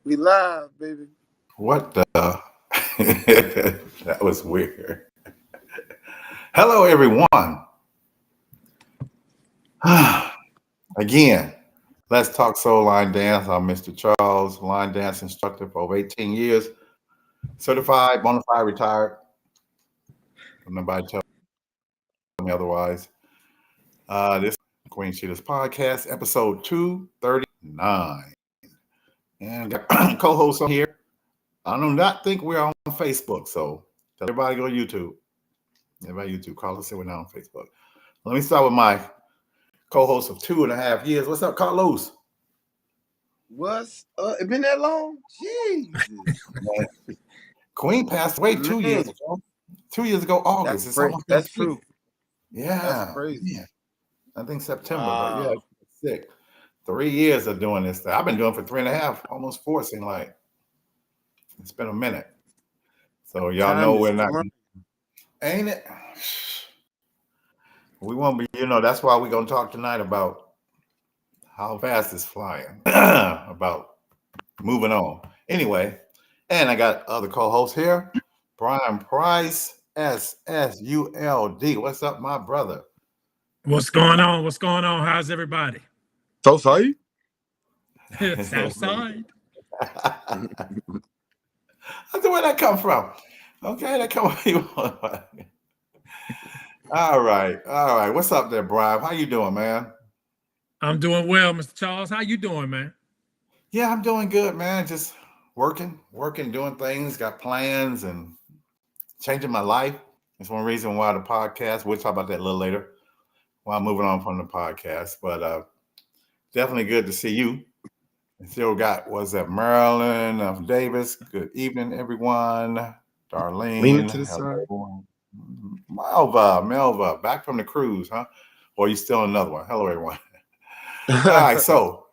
We live, baby. What the? That was weird. Hello, everyone. Again, let's talk soul line dance. I'm Mr. Charles, line dance instructor for over 18 years, certified, bona fide, retired. Nobody tell me otherwise. This is Queen Sheila's podcast, episode 239. And got co-host on here. I do not think we're on Facebook, so tell everybody go to YouTube. Everybody YouTube, Carlos said we're not on Facebook. Let me start with my co-host of 2.5 years. What's up, Carlos? What's it been that long? Jesus. Queen passed away 2 years ago. 2 years ago, August. That's crazy. That's true. Yeah. That's crazy. Yeah. I think September, but yeah, sick. 3 years of doing this thing. I've been doing it for 3.5, almost 4, seem like. It's been a minute. So y'all know we're not, ain't it? We won't be, that's why we're going to talk tonight about how fast it's flying, about moving on. Anyway, and I got other co-hosts here, Brian Price, SSULD. What's up, my brother? What's going on? What's going on? How's everybody? Southside? Southside. That's where that come from. Okay, that come from you. All right. What's up there, Brian? How you doing, man? I'm doing well, Mr. Charles. How you doing, man? Yeah, I'm doing good, man. Just working, doing things, got plans and changing my life. That's one reason why the podcast, we'll talk about that a little later while moving on from the podcast. But definitely good to see you. And still got, was that Marilyn Davis? Good evening, everyone. Darlene. Leaning to the side. Melva, back from the cruise, huh? Or you still on another one? Hello, everyone. All right, so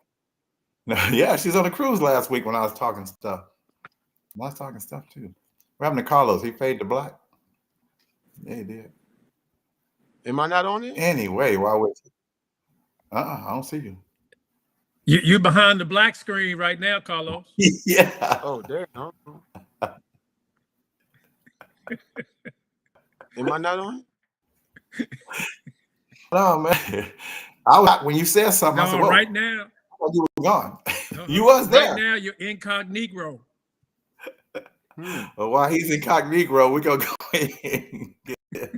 yeah, she's on the cruise last week when I was talking stuff. I was talking stuff too. What happened to Carlos? He faded to black. Yeah, he did. Am I not on it? Anyway, why would I don't see you. You're behind the black screen right now, Carlos. Yeah. Oh, damn. Am I not on it? No, man. I was, when you said something, I said, No, right now. Oh, you were gone. You was there. Right now, you're incognito. Well, while he's incognito, we're going to go and get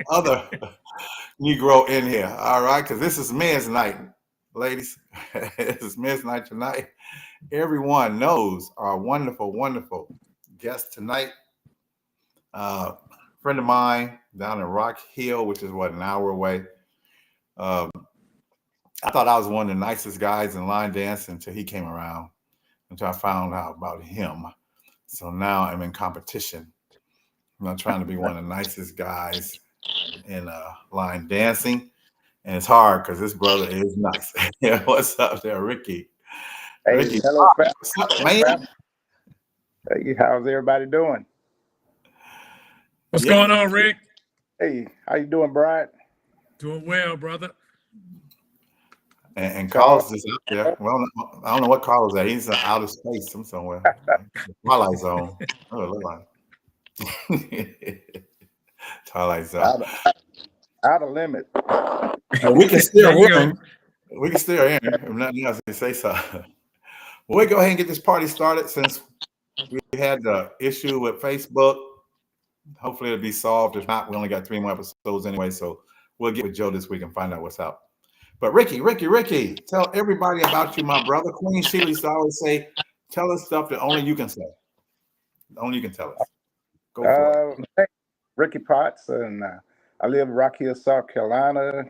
other Negro in here. All right, because this is men's night, ladies. This is men's night tonight. Everyone knows our wonderful, wonderful guest tonight. Friend of mine down in Rock Hill, which is an hour away. I thought I was one of the nicest guys in line dance until he came around, until I found out about him. So now I'm in competition. I'm not trying to be one of the nicest guys in line dancing. And it's hard because this brother is nice. What's up there, Ricky? Hey, Ricky, hello, what's up, man? Hey, how's everybody doing? What's going on, Rick? Hey, how you doing, Brian? Doing well, brother. And Carlos is out there. Well, I don't know what Carlos at. He's out of space somewhere. Twilight Zone. Oh, it look like Twilight Zone. Out of limit. We can still win. We can still hear. If nothing else, to say so. Well, we go ahead and get this party started since we had the issue with Facebook. Hopefully it'll be solved. If not, we only got 3 more episodes anyway, so we'll get with Joe this week and find out what's up. But Ricky, tell everybody about you, my brother. Queen Sheila used to always say, tell us stuff that only you can say. Only you can tell us. Go for it. Ricky Potts, and I live in Rock Hill, South Carolina.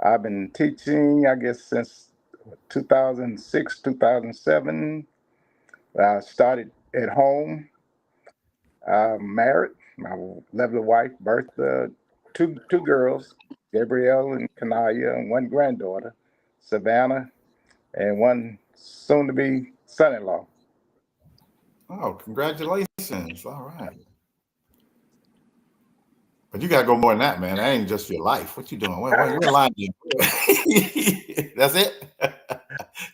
I've been teaching, I guess, since 2006, 2007. I started at home. I'm married. My lovely wife birthed two girls, Gabrielle and Kanaya, and one granddaughter, Savannah, and one soon-to-be son-in-law. Oh, congratulations. All right. But you got to go more than that, man. That ain't just your life. What you doing? What line you? That's it?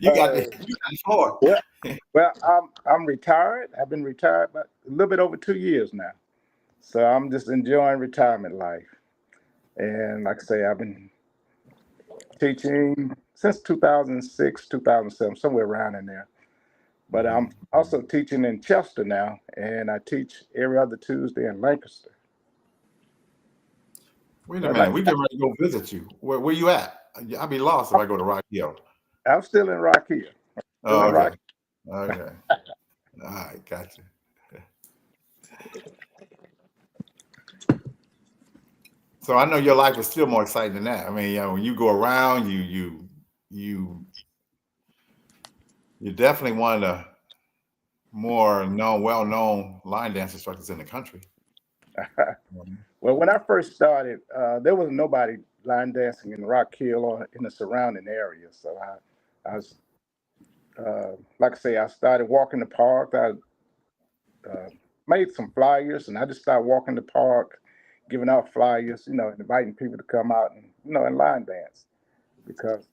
You got the floor. Yeah. Well, I'm retired. I've been retired about a little bit over 2 years now. So I'm just enjoying retirement life. And like I say, I've been teaching since 2006, 2007, somewhere around in there. But I'm also teaching in Chester now, and I teach every other Tuesday in Lancaster. Wait a minute, we get ready to go visit you. Where you at? I'll be lost if I go to Rock Hill. I'm still in Rock Hill. Oh, in Rock okay. Okay. All right, gotcha. So I know your life is still more exciting than that. I mean, when you go around, you're definitely one of the more well-known line dance instructors in the country. Well, when I first started, there was nobody line dancing in Rock Hill or in the surrounding area. So I was, like I say, I started walking the park. I made some flyers, and I just started walking the park, giving out flyers, inviting people to come out and, and line dance, because,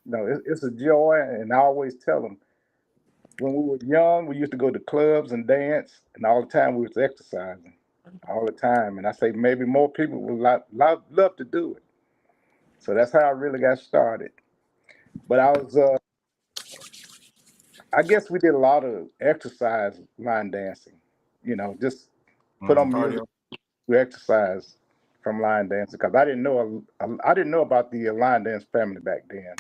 it's a joy. And I always tell them, when we were young, we used to go to clubs and dance, and all the time we was exercising, all the time. And I say maybe more people would love to do it. So that's how I really got started. But I guess we did a lot of exercise line dancing, just put on music to exercise from line dancing, because I didn't know about the line dance family back then.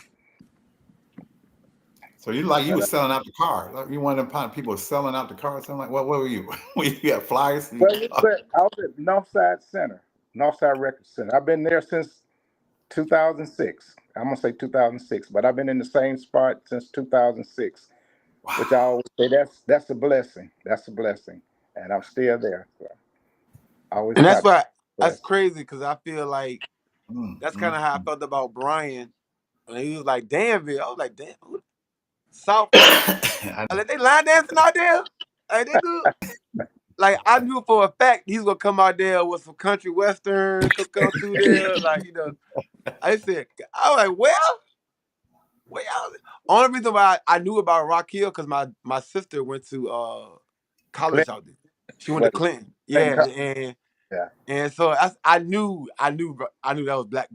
So you were selling out the car. Like you one of them people selling out the car. Something like, what were you? You had flyers? Well, I was at Northside Center, Northside Record Center. I've been there since 2006. I'm gonna say 2006, but I've been in the same spot since 2006. Wow. Which I always say that's a blessing. That's a blessing, and I'm still there. So and that's crazy, because I feel like that's kind of how I felt about Brian when he was like Danville. I was like, damn, South. Like, they line dancing out there. Like, they do. Like, I knew for a fact he's gonna come out there with some country western, come through there. Like, I said, I was like, well, only reason why I knew about Rock Hill, because my sister went to college out there. She went to Clinton. Yeah, and so I knew that was black.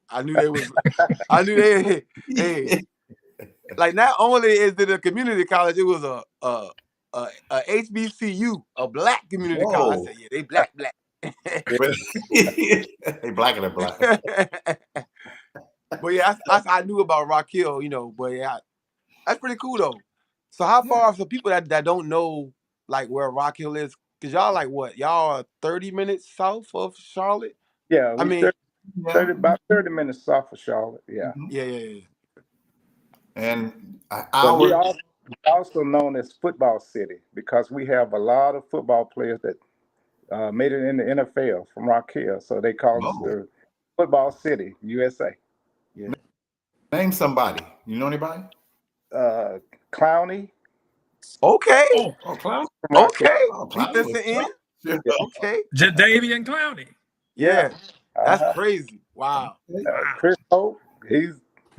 I knew they was. I knew hey. Like, not only is it a community college, it was a HBCU, a black community college. I said, yeah, they black. They blacker than black. But yeah, I knew about Rock Hill, but yeah, that's pretty cool though. So how far for people that don't know, like, where Rock Hill is, because y'all like what? Y'all are 30 minutes south of Charlotte? Yeah, about 30 minutes south of Charlotte. Yeah. Yeah. And we also known as Football City, because we have a lot of football players that made it in the NFL from Rock Hill. So they call us the Football City, USA. Yeah. Name somebody. You know anybody? Clowney. Okay. Oh, Clowney. Okay. Defensive end. Okay. Jadavian Clowney. Yeah. That's crazy. Wow. Chris Hope. He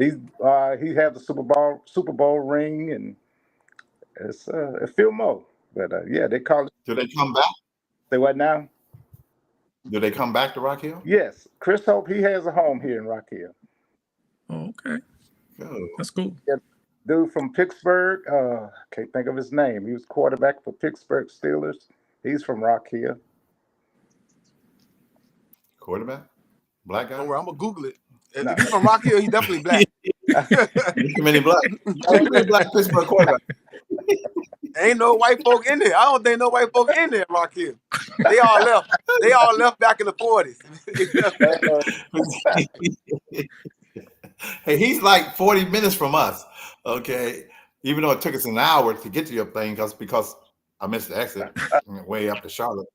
has the Super Bowl ring, and it's a few more. But they call it. Do they come back? Say what now? Do they come back to Rock Hill? Yes, Chris Hope. He has a home here in Rock Hill. Oh, okay. Good. That's cool. Yeah, dude from Pittsburgh. Can't think of his name. He was quarterback for Pittsburgh Steelers. He's from Rock Hill. Quarterback? Black guy? Don't worry, I'm gonna Google it. If he's from Rock Hill, he's definitely black. Too many black Pittsburgh quarterback. Ain't no white folk in there. I don't think no white folk in there, Rock Hill. They all left. They all left back in the 40s. Hey, he's like 40 minutes from us. Okay. Even though it took us an hour to get to your thing, because I missed the exit way up to Charlotte.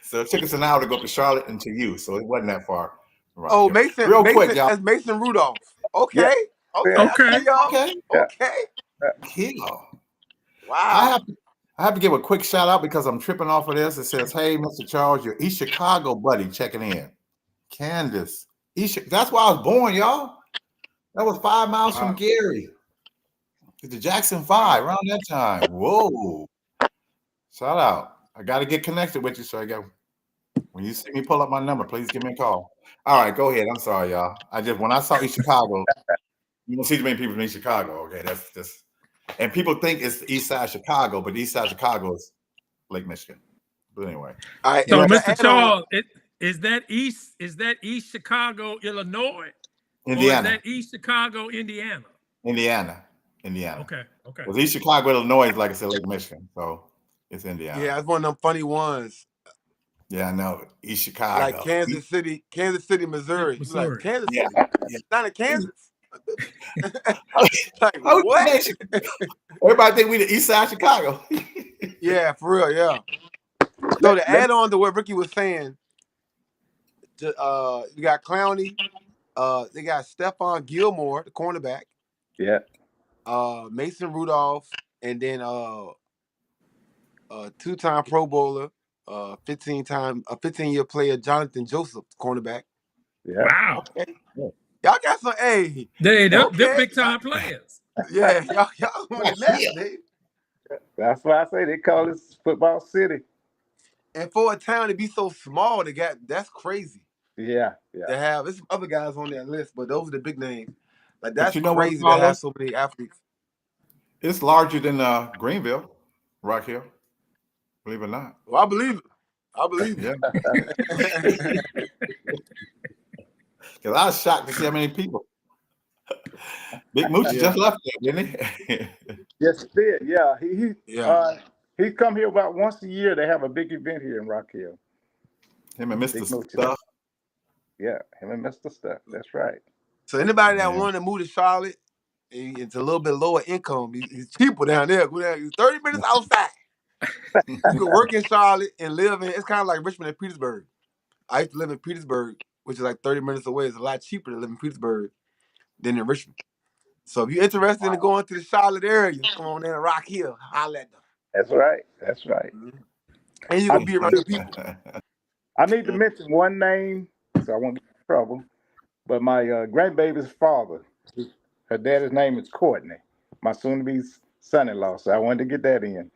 So it took us an hour to go to Charlotte and to you. So it wasn't that far. Right. Oh, Mason. Real Mason, quick, y'all. That's Mason Rudolph. Okay. Yeah. Okay. Yeah. Wow. I have to give a quick shout out, because I'm tripping off of this. It says, "Hey, Mr. Charles, your East Chicago buddy checking in." Candace. That's where I was born, y'all. That was 5 miles from Gary. The Jackson 5 around that time. Whoa. Shout out. I got to get connected with you. So when you see me pull up my number, please give me a call. All right, go ahead. I'm sorry, y'all. When I saw East Chicago, you don't see too many people from East Chicago. Okay, that's just, and people think it's the East Side of Chicago, but the East Side of Chicago is Lake Michigan. But anyway. All right, so Mr. Charles, is that East Chicago, Illinois? Indiana. Or is that East Chicago, Indiana? Indiana. Okay. Because East Chicago, Illinois is, like I said, Lake Michigan. So it's Indiana. Yeah, it's one of them funny ones. Yeah, I know. East Chicago. Like Kansas City, Missouri. Like Kansas City. It's not in Kansas. Like, what? Everybody think we the East Side of Chicago. Yeah, for real, yeah. So to add on to what Ricky was saying, you got Clowney, they got Stephon Gilmore, the cornerback. Yeah. Mason Rudolph, and then two-time Pro Bowler, 15-year player Jonathan Joseph, cornerback. Yeah. Wow. Okay. Y'all got some they're big time players. Yeah, y'all on the left, dude. That's why I say they call this football city. And for a town to be so small, that's crazy. Yeah. To have there's some other guys on that list, but those are the big names. Like that's crazy to have so many athletes. It's larger than Greenville, Rock Hill. Believe it or not. Well, I believe it. Yeah. Because I was shocked to see how many people. Big Moochie just left there, didn't he? Yes, he did. Yeah, he come here about once a year. They have a big event here in Rock Hill. Him and Mr. Stuff. Yeah, him and Mr. Stuff. That's right. So anybody that wanted to move to Charlotte, it's a little bit lower income. It's cheaper down there. Go down. It's 30 minutes outside. You can work in Charlotte and live in. It's kind of like Richmond and Petersburg. I used to live in Petersburg, which is like 30 minutes away. It's a lot cheaper to live in Petersburg than in Richmond. So if you're interested in going to the Charlotte area, come on in to Rock Hill. Holla at them. That's right. Mm-hmm. And you can be around the people. I need to mention one name, so I won't get in trouble. But my grandbaby's father, her daddy's name is Courtney, my soon-to-be son-in-law. So I wanted to get that in.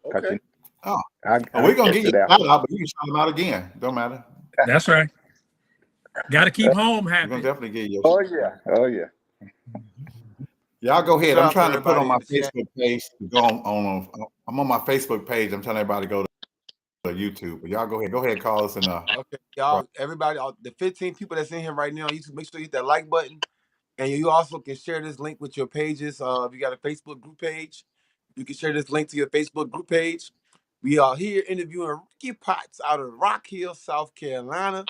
Okay. We're going to get you out, but you can shout them out again. Don't matter. That's right. Got to keep home happy. We're going to definitely get you. Oh, yeah. Y'all go ahead. I'm trying to put on my Facebook page to go on. I'm on my Facebook page. I'm telling everybody to go to YouTube. But y'all go ahead. Go ahead, call us. Okay, y'all, everybody, the 15 people that's in here right now on YouTube, make sure you hit that like button. And you also can share this link with your pages. If you got a Facebook group page, you can share this link to your Facebook group page. We are here interviewing Ricky Potts out of Rock Hill, South Carolina.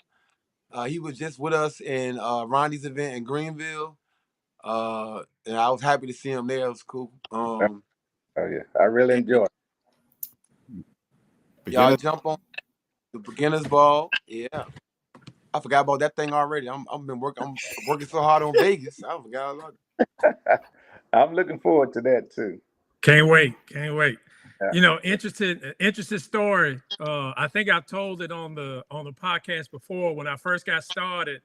He was just with us in Ronnie's event in Greenville. And I was happy to see him there. It was cool. Oh, yeah. I really enjoyed it. Y'all jump on the beginner's ball. Yeah. I forgot about that thing already. I'm working so hard on Vegas. I forgot about it. I'm looking forward to that too. Can't wait. Yeah. Interesting story. I think I told it on the podcast before when I first got started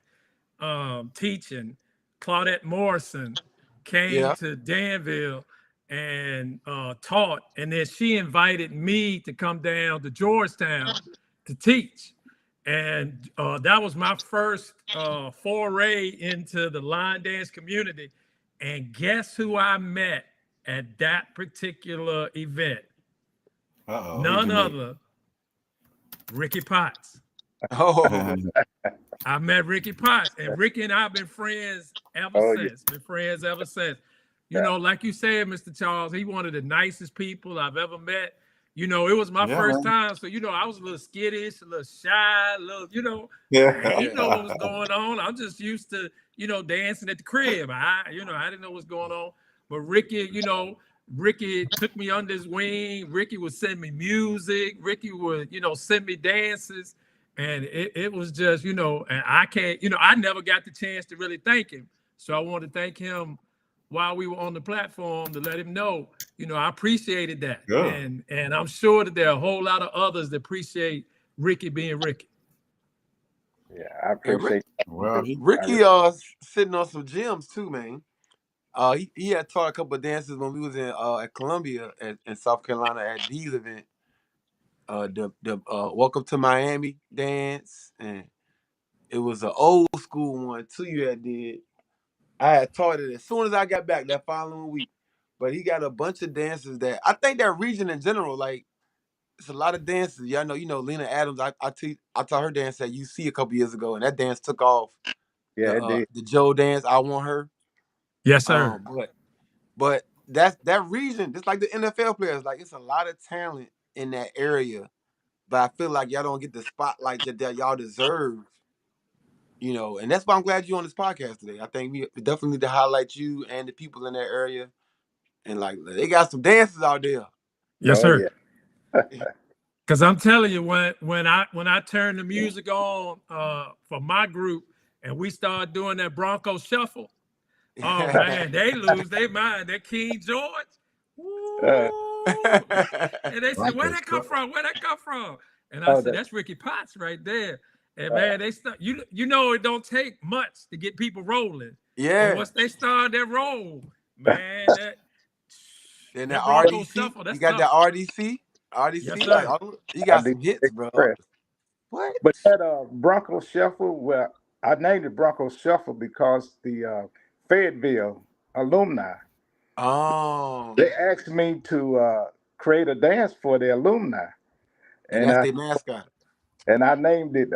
teaching. Claudette Morrison came to Danville and taught, and then she invited me to come down to Georgetown to teach. And that was my first foray into the line dance community. And guess who I met at that particular event? None other, Ricky Potts. Oh, I met Ricky Potts, and Ricky and I have been friends ever since. You know, like you said, Mr. Charles, he one of the nicest people I've ever met. You know, it was my first time, so I was a little skittish, a little shy, I didn't know what was going on. I'm just used to, dancing at the crib. I didn't know what's going on. But Ricky, Ricky took me under his wing. Ricky would send me music. Ricky would, send me dances. And it was just, and I can't, I never got the chance to really thank him. So I want to thank him while we were on the platform to let him know, I appreciated that. Yeah. And I'm sure that there are a whole lot of others that appreciate Ricky being Ricky. Yeah, I appreciate Ricky sitting on some gems too, man. He had taught a couple of dances when we was in at Columbia in South Carolina at D's event. The Welcome to Miami dance, and it was an old school one too. You had did. I had taught it as soon as I got back that following week. But he got a bunch of dances that I think that region in general, like it's a lot of dances. Y'all know, Lena Adams. I taught her dance at UC a couple years ago, and that dance took off. Yeah, it did. The Joe dance, I Want Her. Yes, sir. But that region, just like the NFL players, like it's a lot of talent in that area. But I feel like y'all don't get the spotlight that y'all deserve. And that's why I'm glad you're on this podcast today. I think we definitely need to highlight you and the people in that area. And like they got some dances out there. Yes, sir. Yeah. Because I'm telling you, when I turned the music on for my group and we started doing that Bronco Shuffle, oh man, they lose their mind. That King George. And they said, where'd that come from? Where'd that come from? And I said, that's Ricky Potts right there. And man, they start, it don't take much to get people rolling. Yeah. And once they start their roll, man, then that RDC, Shuffle, you got tough. That RDC? Yes, sir. You got some hits, bro. What? But that Bronco Shuffle, well, I named it Bronco Shuffle because the Fayetteville alumni, they asked me to create a dance for the alumni. And that's their mascot. And I named it,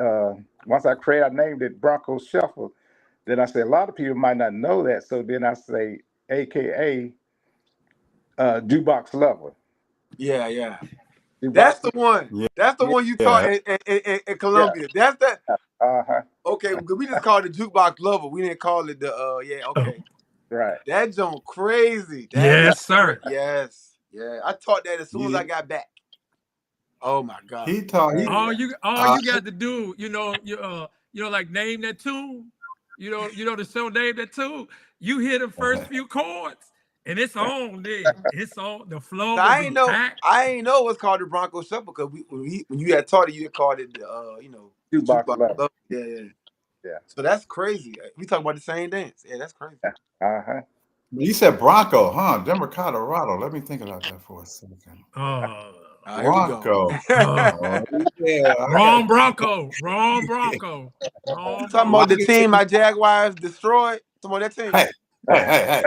once I named it Bronco Shuffle. Then I said, a lot of people might not know that. So then I say, AKA Jukebox Lover. Yeah, yeah. That's the one. Yeah. That's the one you taught in Columbia. Yeah. That's that. Okay, we just called it Jukebox Lover. We didn't call it the, okay. Right. That joint crazy. Yes, sir. Yes. Yeah. I taught that as soon as I got back. Oh my God. He taught me. All you got to do, like name that tune. The show name that tune. You hear the first few chords, and it's on there. It's on the flow. So I ain't know what's called the Bronco Shuffle because when you had taught it, you had called it Jukebox Lover. Yeah. So that's crazy. We talking about the same dance. Yeah, that's crazy. You said Bronco, huh? Denver, Colorado. Let me think about that for a second. Bronco. Yeah. Wrong Bronco. Wrong Bronco. You talking about the team my Jaguars destroyed? Talking about that team. Hey.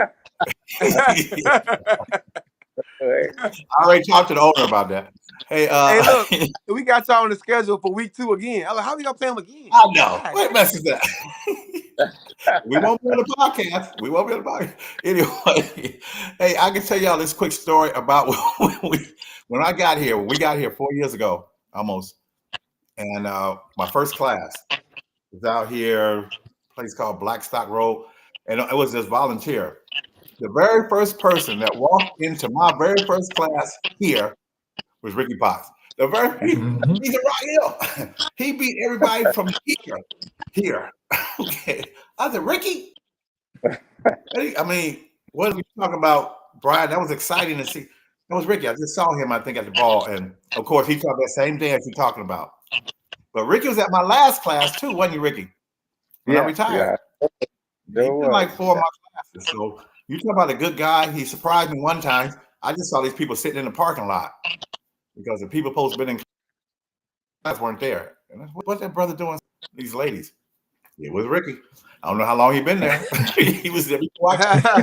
I already talked to the owner about that. Hey, look, we got y'all on the schedule for week 2 again. I'm like, how we gonna play them again? I know. What mess is that? We won't be on the podcast. Anyway, hey, I can tell y'all this quick story about when I got here. We got here 4 years ago, almost. And my first class was out here, a place called Blackstock Road. And it was just volunteer. The very first person that walked into my very first class here was Ricky Potts. He's a Rock Hill. He beat everybody from here. Okay. I said, Ricky? I mean, what are we talking about, Brian? That was exciting to see. That was Ricky. I just saw him, I think, at the ball. And of course, he taught that same dance you're talking about. But Ricky was at my last class too, wasn't you, Ricky? When I retired. Yeah. He did like 4 of my classes. So you talk about a good guy. He surprised me one time. I just saw these people sitting in the parking lot because the people supposed to be in class weren't there. And what's that brother doing? These ladies. It was Ricky. I don't know how long he'd been there. He was there before That's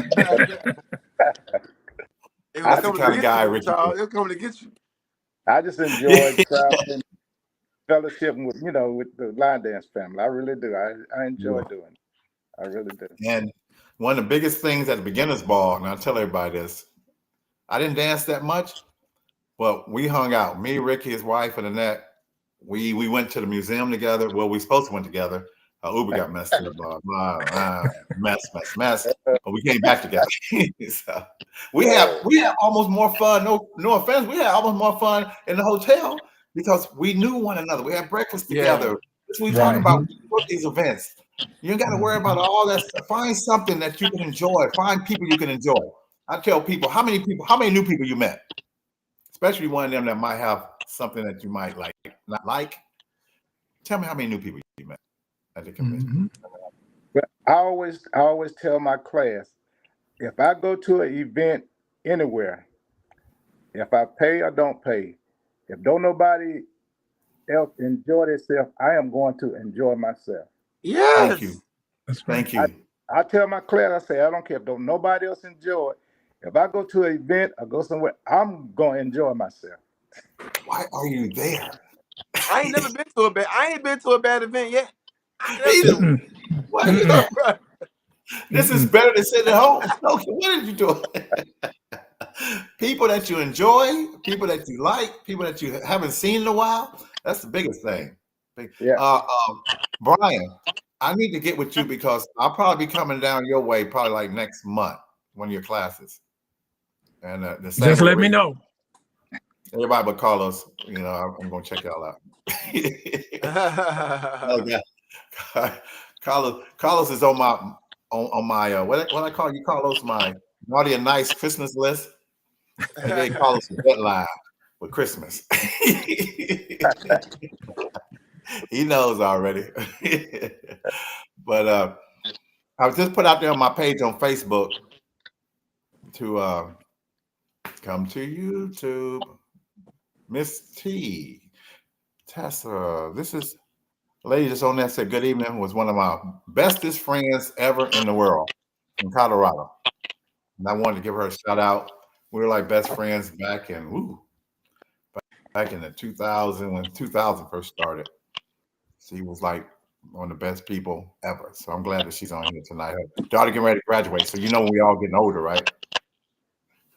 the kind of guy, Ricky. He'll come to get you. I just enjoyed traveling, fellowshipping with the line dance family. I really do. I enjoy doing it. I really do. And one of the biggest things at the beginner's ball, and I'll tell everybody this, I didn't dance that much, but we hung out. Me, Ricky, his wife, and Annette, we went to the museum together. Well, we supposed to went together. Uber got messed up. Mess. But we came back together. So we have almost more fun. No offense. We had almost more fun in the hotel because we knew one another. We had breakfast together. That's what we talk about these events. You ain't got to worry about all that stuff. Find something that you can enjoy. Find people you can enjoy. I tell people, how many new people you met? Especially one of them that might have something that you might not like. Tell me how many new people you met at the convention. Well, I always tell my class, if I go to an event anywhere, if I pay or don't pay, if don't nobody else enjoy themselves, I am going to enjoy myself. Yes. Thank you. That's right. Thank you. I tell my class, I say, I don't care if don't nobody else enjoy it. If I go to an event or go somewhere, I'm gonna enjoy myself. Why are you there? I ain't never been to a bad. I ain't been to a bad event yet. I never been to What? This is better than sitting at home. Okay, what did you do? People that you enjoy, people that you like, people that you haven't seen in a while. That's the biggest thing. Yeah. Brian, I need to get with you because I'll probably be coming down your way probably like next month, one of your classes. And the same just let me know. Everybody but Carlos, you know, I'm gonna check y'all out. Okay. Carlos is on my what I call you, Carlos, my naughty and nice Christmas list. And they call us the deadline with Christmas. He knows already. But I was just put out there on my page on Facebook to come to YouTube. Miss T. Tessa. This is a lady just on there said, good evening, was one of my bestest friends ever in the world in Colorado. And I wanted to give her a shout out. We were like best friends back in the 2000 when 2000 first started. She was like one of the best people ever. So I'm glad that she's on here tonight. Her daughter getting ready to graduate. So you know we all getting older, right?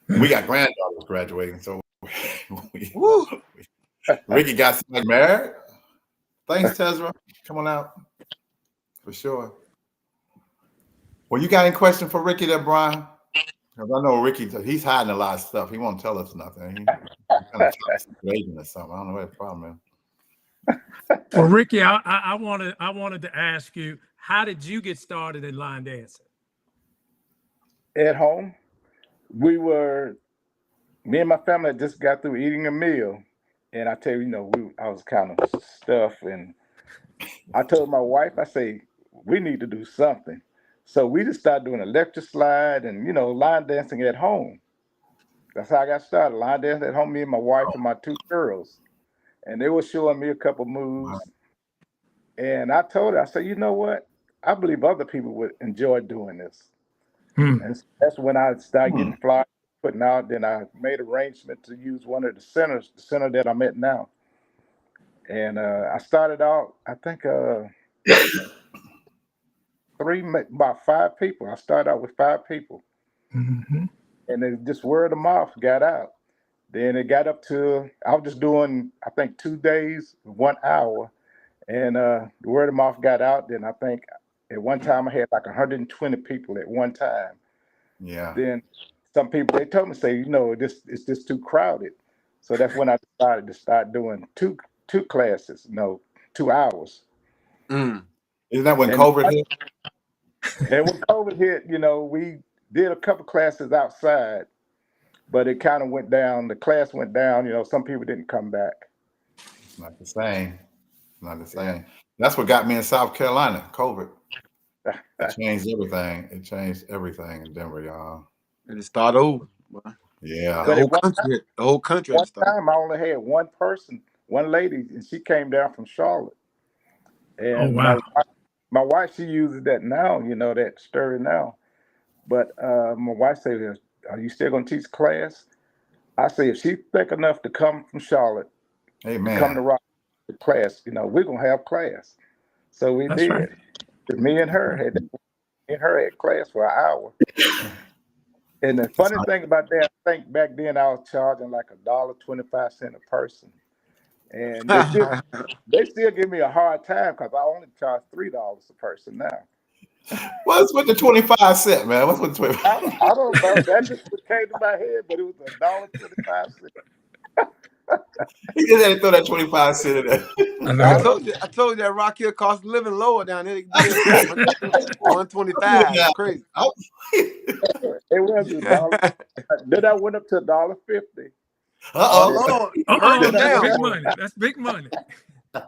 We got granddaughters graduating. So Ricky got somebody married. Thanks, Tezra. Come on out. For sure. Well, you got any question for Ricky there, Brian? Because I know Ricky, he's hiding a lot of stuff. He won't tell us nothing. He kind of agent or something. I don't know what the problem is. Well, Ricky, I wanted to ask you, how did you get started in line dancing? At home, me and my family had just got through eating a meal, and I tell you, I was kind of stuffed, and I told my wife, I say, we need to do something. So we just started doing electric slide and, line dancing at home. That's how I got started, line dancing at home, me and my wife and my two girls. And they were showing me a couple moves. And I told her, I said, you know what? I believe other people would enjoy doing this. And so that's when I started getting flyers, putting out. Then I made arrangement to use one of the centers, the center that I'm at now. And I started out, I think, about 5 people. I started out with 5 people. And then just word of mouth got out. Then it got up to, I was just doing, I think 2 days, 1 hour. And the word of mouth got out. Then I think at one time I had like 120 people at one time. Yeah. Then some people, they told me, say, it's just too crowded. So that's when I decided to start doing two classes, 2 hours. Isn't that when COVID hit? And when COVID hit, we did a couple classes outside, but it kind of went down. The class went down. Some people didn't come back. It's not the same. Not the same. That's what got me in South Carolina, COVID. It changed everything. It changed everything in Denver, y'all. And it started over. Yeah. The whole country. One time I only had one person, one lady, and she came down from Charlotte. And my wife, she uses that now, that stir now. But my wife said, are you still going to teach class? I say, if she think enough to come from Charlotte, come to rock the class, we're going to have class. So we did. Right. Me and her had class for an hour. And the funny thing about that, I think back then I was charging like $1.25 a person. And they still give me a hard time because I only charge $3 a person now. What's with the 25 cent, man? What's with 25? I don't know. That just came to my head, but it was $1.25. He just had to throw that 25 cent in there. I told you that Rock Hill cost of living lower down there. 125. It's crazy. It was $1. Then I went up to $1.50. That's big money. That's big money.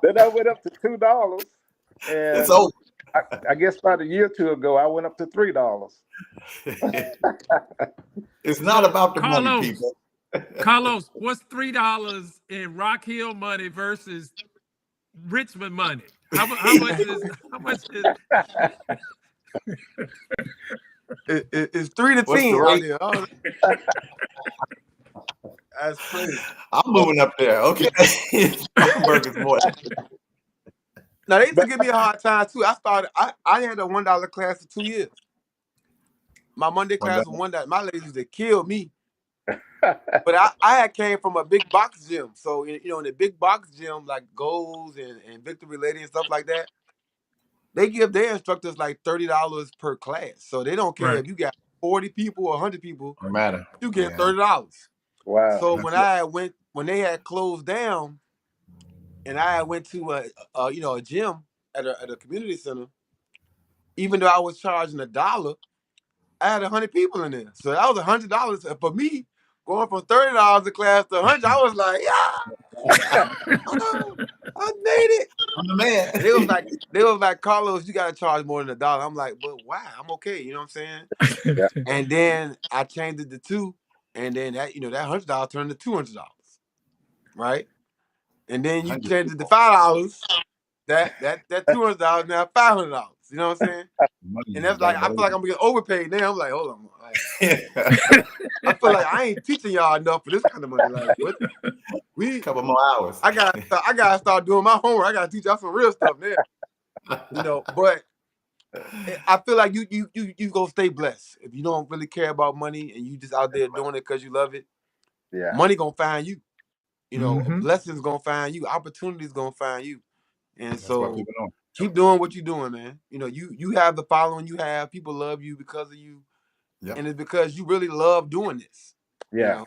Then I went up to $2. And it's over. I guess about a year or two ago, I went up to $3. It's not about the money, people. Carlos, what's $3 in Rock Hill money versus Richmond money? How much is? It's 3 to 10 out there. Oh, that's crazy. I'm moving up there. Okay. Burgers more. Now they used to give me a hard time too. I had a $1 class for 2 years. My Monday class was $1. My ladies used to kill me. But I had came from a big box gym. So in the big box gym, like Goals and Victory Lady and stuff like that, they give their instructors like $30 per class. So they don't care if you got 40 people or 100 people. No matter. You get $30. Wow. So when they had closed down, and I went to a gym at a community center, even though I was charging $1, I had 100 people in there. So that was $100 for me. Going from $30 a class to $100, I was like, yeah, I made it. I'm the man. They was like, Carlos, you gotta charge more than $1. I'm like, but why? I'm okay. You know what I'm saying? Yeah. And then I changed it to $2, and then that that $100 turned to $200, right? And then you change it to $5. That $200 now $500. You know what I'm saying? And that's like I feel like I'm getting overpaid now. I'm like, hold on. I feel like I ain't teaching y'all enough for this kind of money. Like, what? A couple more hours. I gotta start doing my homework. I gotta teach y'all some real stuff now. But I feel like you gonna stay blessed if you don't really care about money and you just out there doing it because you love it. Yeah, money gonna find you. Blessings gonna find you. Opportunities gonna find you. And so keep doing what you're doing, man. You have the following you have. People love you because of you. Yep. And it's because you really love doing this. Yeah.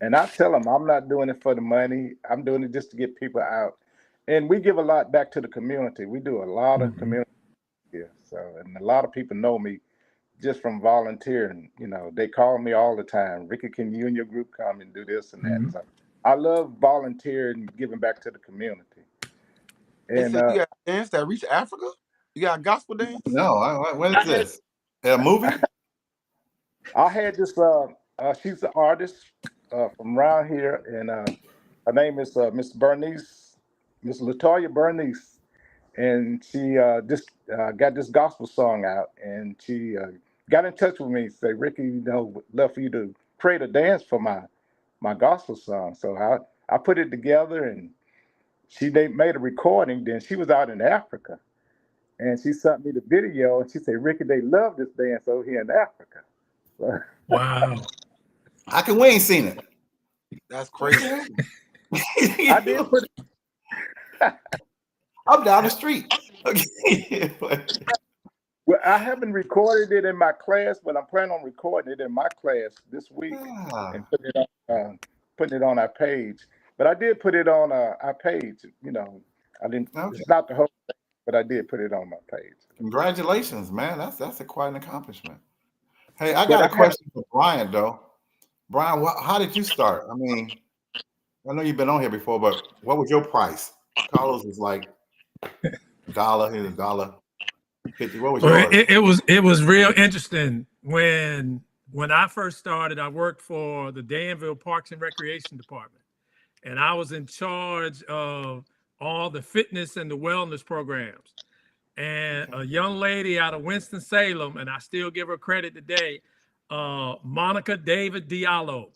And I tell them I'm not doing it for the money. I'm doing it just to get people out. And we give a lot back to the community. We do a lot of community here. And a lot of people know me just from volunteering. They call me all the time. Ricky, can you and your group come and do this and that? So I love volunteering and giving back to the community. And you got a dance that reach Africa? You got a gospel dance? No, what is this? A movie? I had this. She's an artist from around here, and her name is Miss Bernice, Miss Latoya Bernice, and she just got this gospel song out, and she got in touch with me. Say, Ricky, would love for you to create a dance for my gospel song. So I put it together, and they made a recording. Then she was out in Africa, and she sent me the video, and she said, Ricky, they love this dance over here in Africa. So, wow. How come we ain't seen it? That's crazy. I did put it. I'm down the street. Okay. Well, I haven't recorded it in my class, but I'm planning on recording it in my class this week and putting it on our page. But I did put it on our page. I didn't. Okay. It's not the whole thing, but I did put it on my page. Congratulations, man! That's quite an accomplishment. Hey, I got a question for Brian though. Brian, how did you start? I mean, I know you've been on here before, but what was your price? Carlos was like $1, here's $1.50. What was yours? It was real interesting when I first started. I worked for the Danville Parks and Recreation Department, and I was in charge of all the fitness and the wellness programs. And a young lady out of Winston-Salem, and I still give her credit today, Monica David Diallo,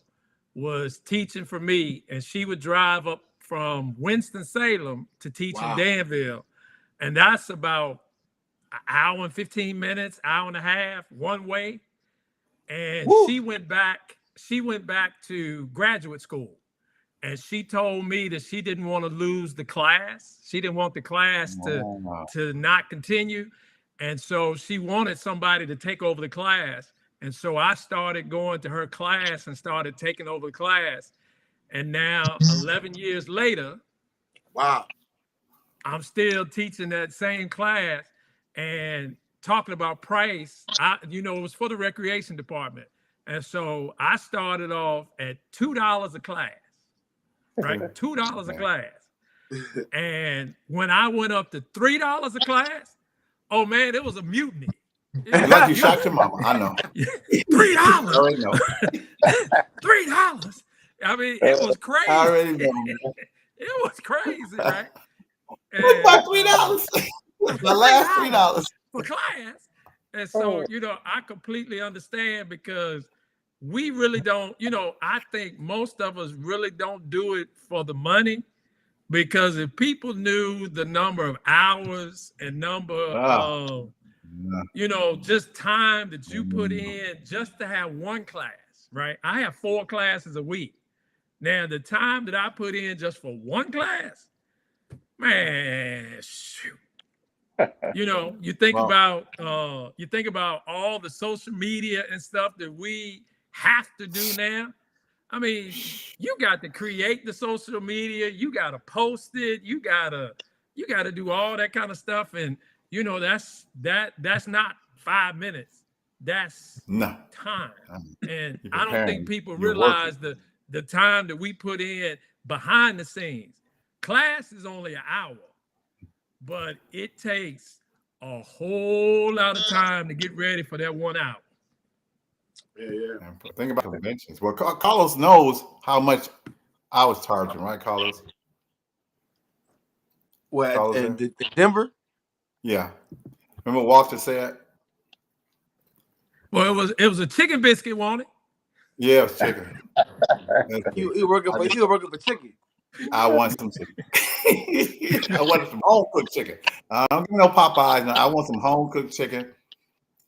was teaching for me, and she would drive up from Winston-Salem to teach in Danville. And that's about an hour and 15 minutes, hour and a half, one way. And she went back to graduate school. And she told me that she didn't want to lose the class. She didn't want the class to not continue. And so she wanted somebody to take over the class. And so I started going to her class and started taking over the class. And now 11 years later, I'm still teaching that same class and talking about price. It was for the recreation department. And so I started off at $2 a class. Right, $2 a class. And when I went up to $3 a class, Oh man, it was a mutiny. Like you shot your mama. I know. $3. $3. I mean, it was crazy. I already know. It was crazy, right? What's my $3? My last $3 for class. And so, you know, I completely understand, because we really don't, you know, I think most of us really don't do it for the money, because if people knew the number of hours and number of, you know, just time that you put in just to have one class, right? I have 4 classes a week. Now, the time that I put in just for one class, man, shoot. You know, you think about all the social media and stuff that we have to do now. I mean, you got to create the social media, you got to post it, you got to do all that kind of stuff, and you know, that's not 5 minutes. That's time. And I don't think people realize the time that we put in behind the scenes. Class is only an hour, but it takes a whole lot of time to get ready for that 1 hour. Yeah. Think about conventions. Well, Carlos knows how much I was charging, right, Carlos? What, in Denver? Yeah. Remember what Walter said? Well, it was a chicken biscuit, wasn't it? Yeah, it was chicken. You working for chicken. I want some chicken. I wanted some home cooked chicken. I don't give no Popeyes. I want some home cooked chicken.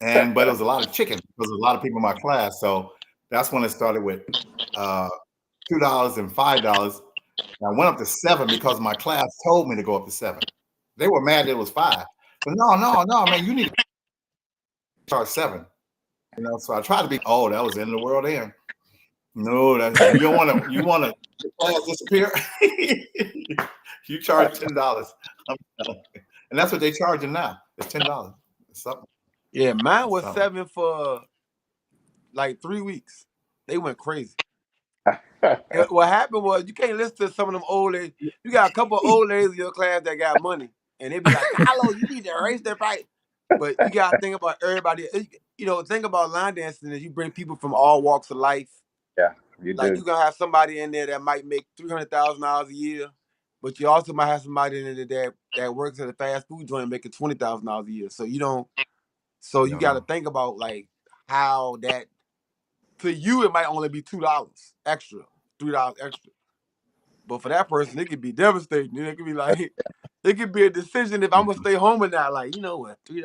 But it was a lot of chicken. There was a lot of people in my class. So that's when it started with $2 and $5. And I went up to $7 because my class told me to go up to $7. They were mad that it was $5. But no, man, you need to charge $7. You know, so I tried to be, that was the end of the world then. No, you don't want to. You want to class disappear? You charge $10, and that's what they charging now. It's $10. It's something. Yeah, mine was $7 for like 3 weeks. They went crazy. What happened was, you can't listen to some of them old ladies. You got a couple of old ladies in your class that got money, and they be like, "Hello, you need to erase that price." But you got to think about everybody. You know, think about line dancing is you bring people from all walks of life. Yeah, you like do. You're gonna have somebody in there that might make $300,000 a year, but you also might have somebody in there that works at a fast food joint making $20,000 a year. So you don't. So you got to think about like how that, to you it might only be $2 extra, $3 extra, but for that person it could be devastating. It could be like, it could be a decision if I'm gonna stay home or not. Like, you know what, $3.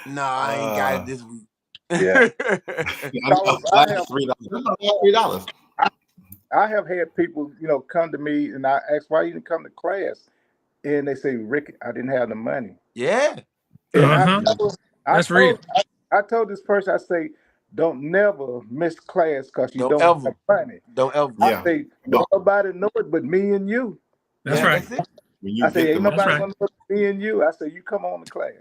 No, I ain't got it this week. Yeah. $3. I have had people, you know, come to me and I ask, why you didn't come to class? And they say, Rick, I didn't have the money. Yeah. And that's real. I told this person, I say, don't never miss class because you don't have money. Don't ever. I say, nobody know it but me and you. That's right. That's I say, ain't nobody gonna know but me and you. I say, you come on to class.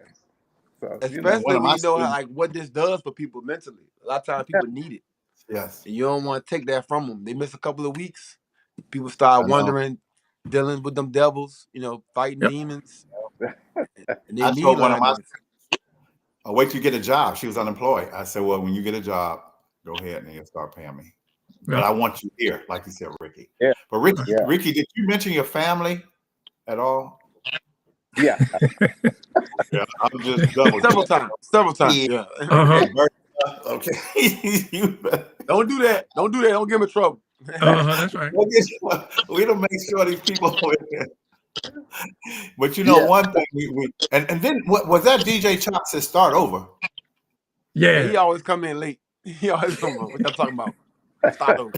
So, especially when you know how, like, what this does for people mentally. A lot of times people need it. Yes. And you don't want to take that from them. They miss a couple of weeks. People start wondering, dealing with them devils, you know, fighting demons. And they need one of my, wait till you get a job. She was unemployed. I said, well, when you get a job, go ahead and you'll start paying me. But I want you here, like you said, Ricky. Yeah. But Ricky, did you mention your family at all? Yeah. Yeah, I'm just several times. Yeah. Okay. Don't do that. Don't do that. Don't get me in trouble. That's right. We don't make sure these people. But you know, one thing and then what was that? DJ Chops said start over. Yeah, he always come in late. He always come over. What y'all talking about? Start over.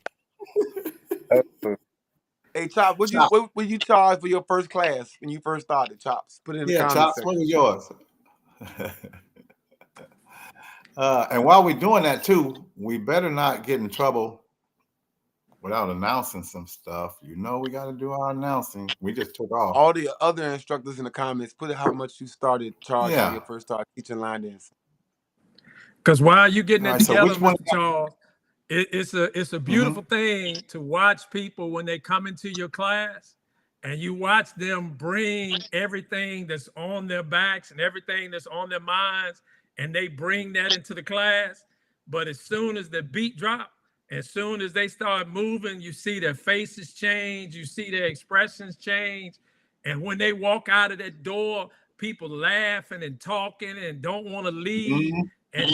Hey, Chops, what you charge for your first class when you first started, Chops? Put it in the comments. Chops, what was yours? And while we're doing that too, we better not get in trouble without announcing some stuff. You know, we got to do our announcing. We just took off. All the other instructors in the comments, put how much you started charging when you first started teaching line dancing. Because while you're getting it together, Mr. Charles, it's a beautiful thing to watch people when they come into your class and you watch them bring everything that's on their backs and everything that's on their minds, and they bring that into the class. But as soon as the beat drop, as soon as they start moving, you see their faces change, you see their expressions change. And when they walk out of that door, people laughing and talking and don't want to leave, and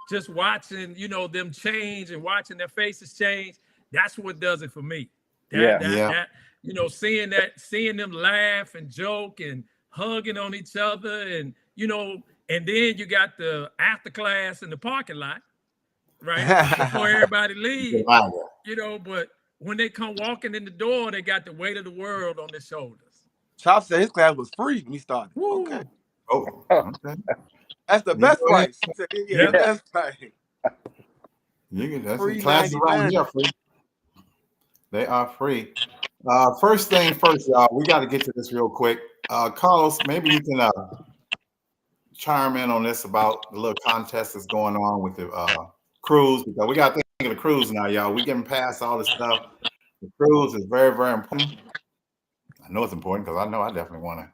just watching, you know, them change and watching their faces change. That's what does it for me. That you know, seeing them laugh and joke and hugging on each other, and you know, and then you got the after class in the parking lot, right? Before everybody leaves, you know, but when they come walking in the door, they got the weight of the world on their shoulders. Chop said his class was free when he started. Woo. Okay. Oh, okay. That's the best price. He said, the best price. That's Free the classes around here free. They are free. First thing first, y'all, we got to get to this real quick. Carlos, maybe you can chime in on this about the little contest that's going on with the cruise, because we got to think of the cruise now, y'all. We getting past all this stuff. The cruise is very, very important. I know it's important because I know I definitely want to.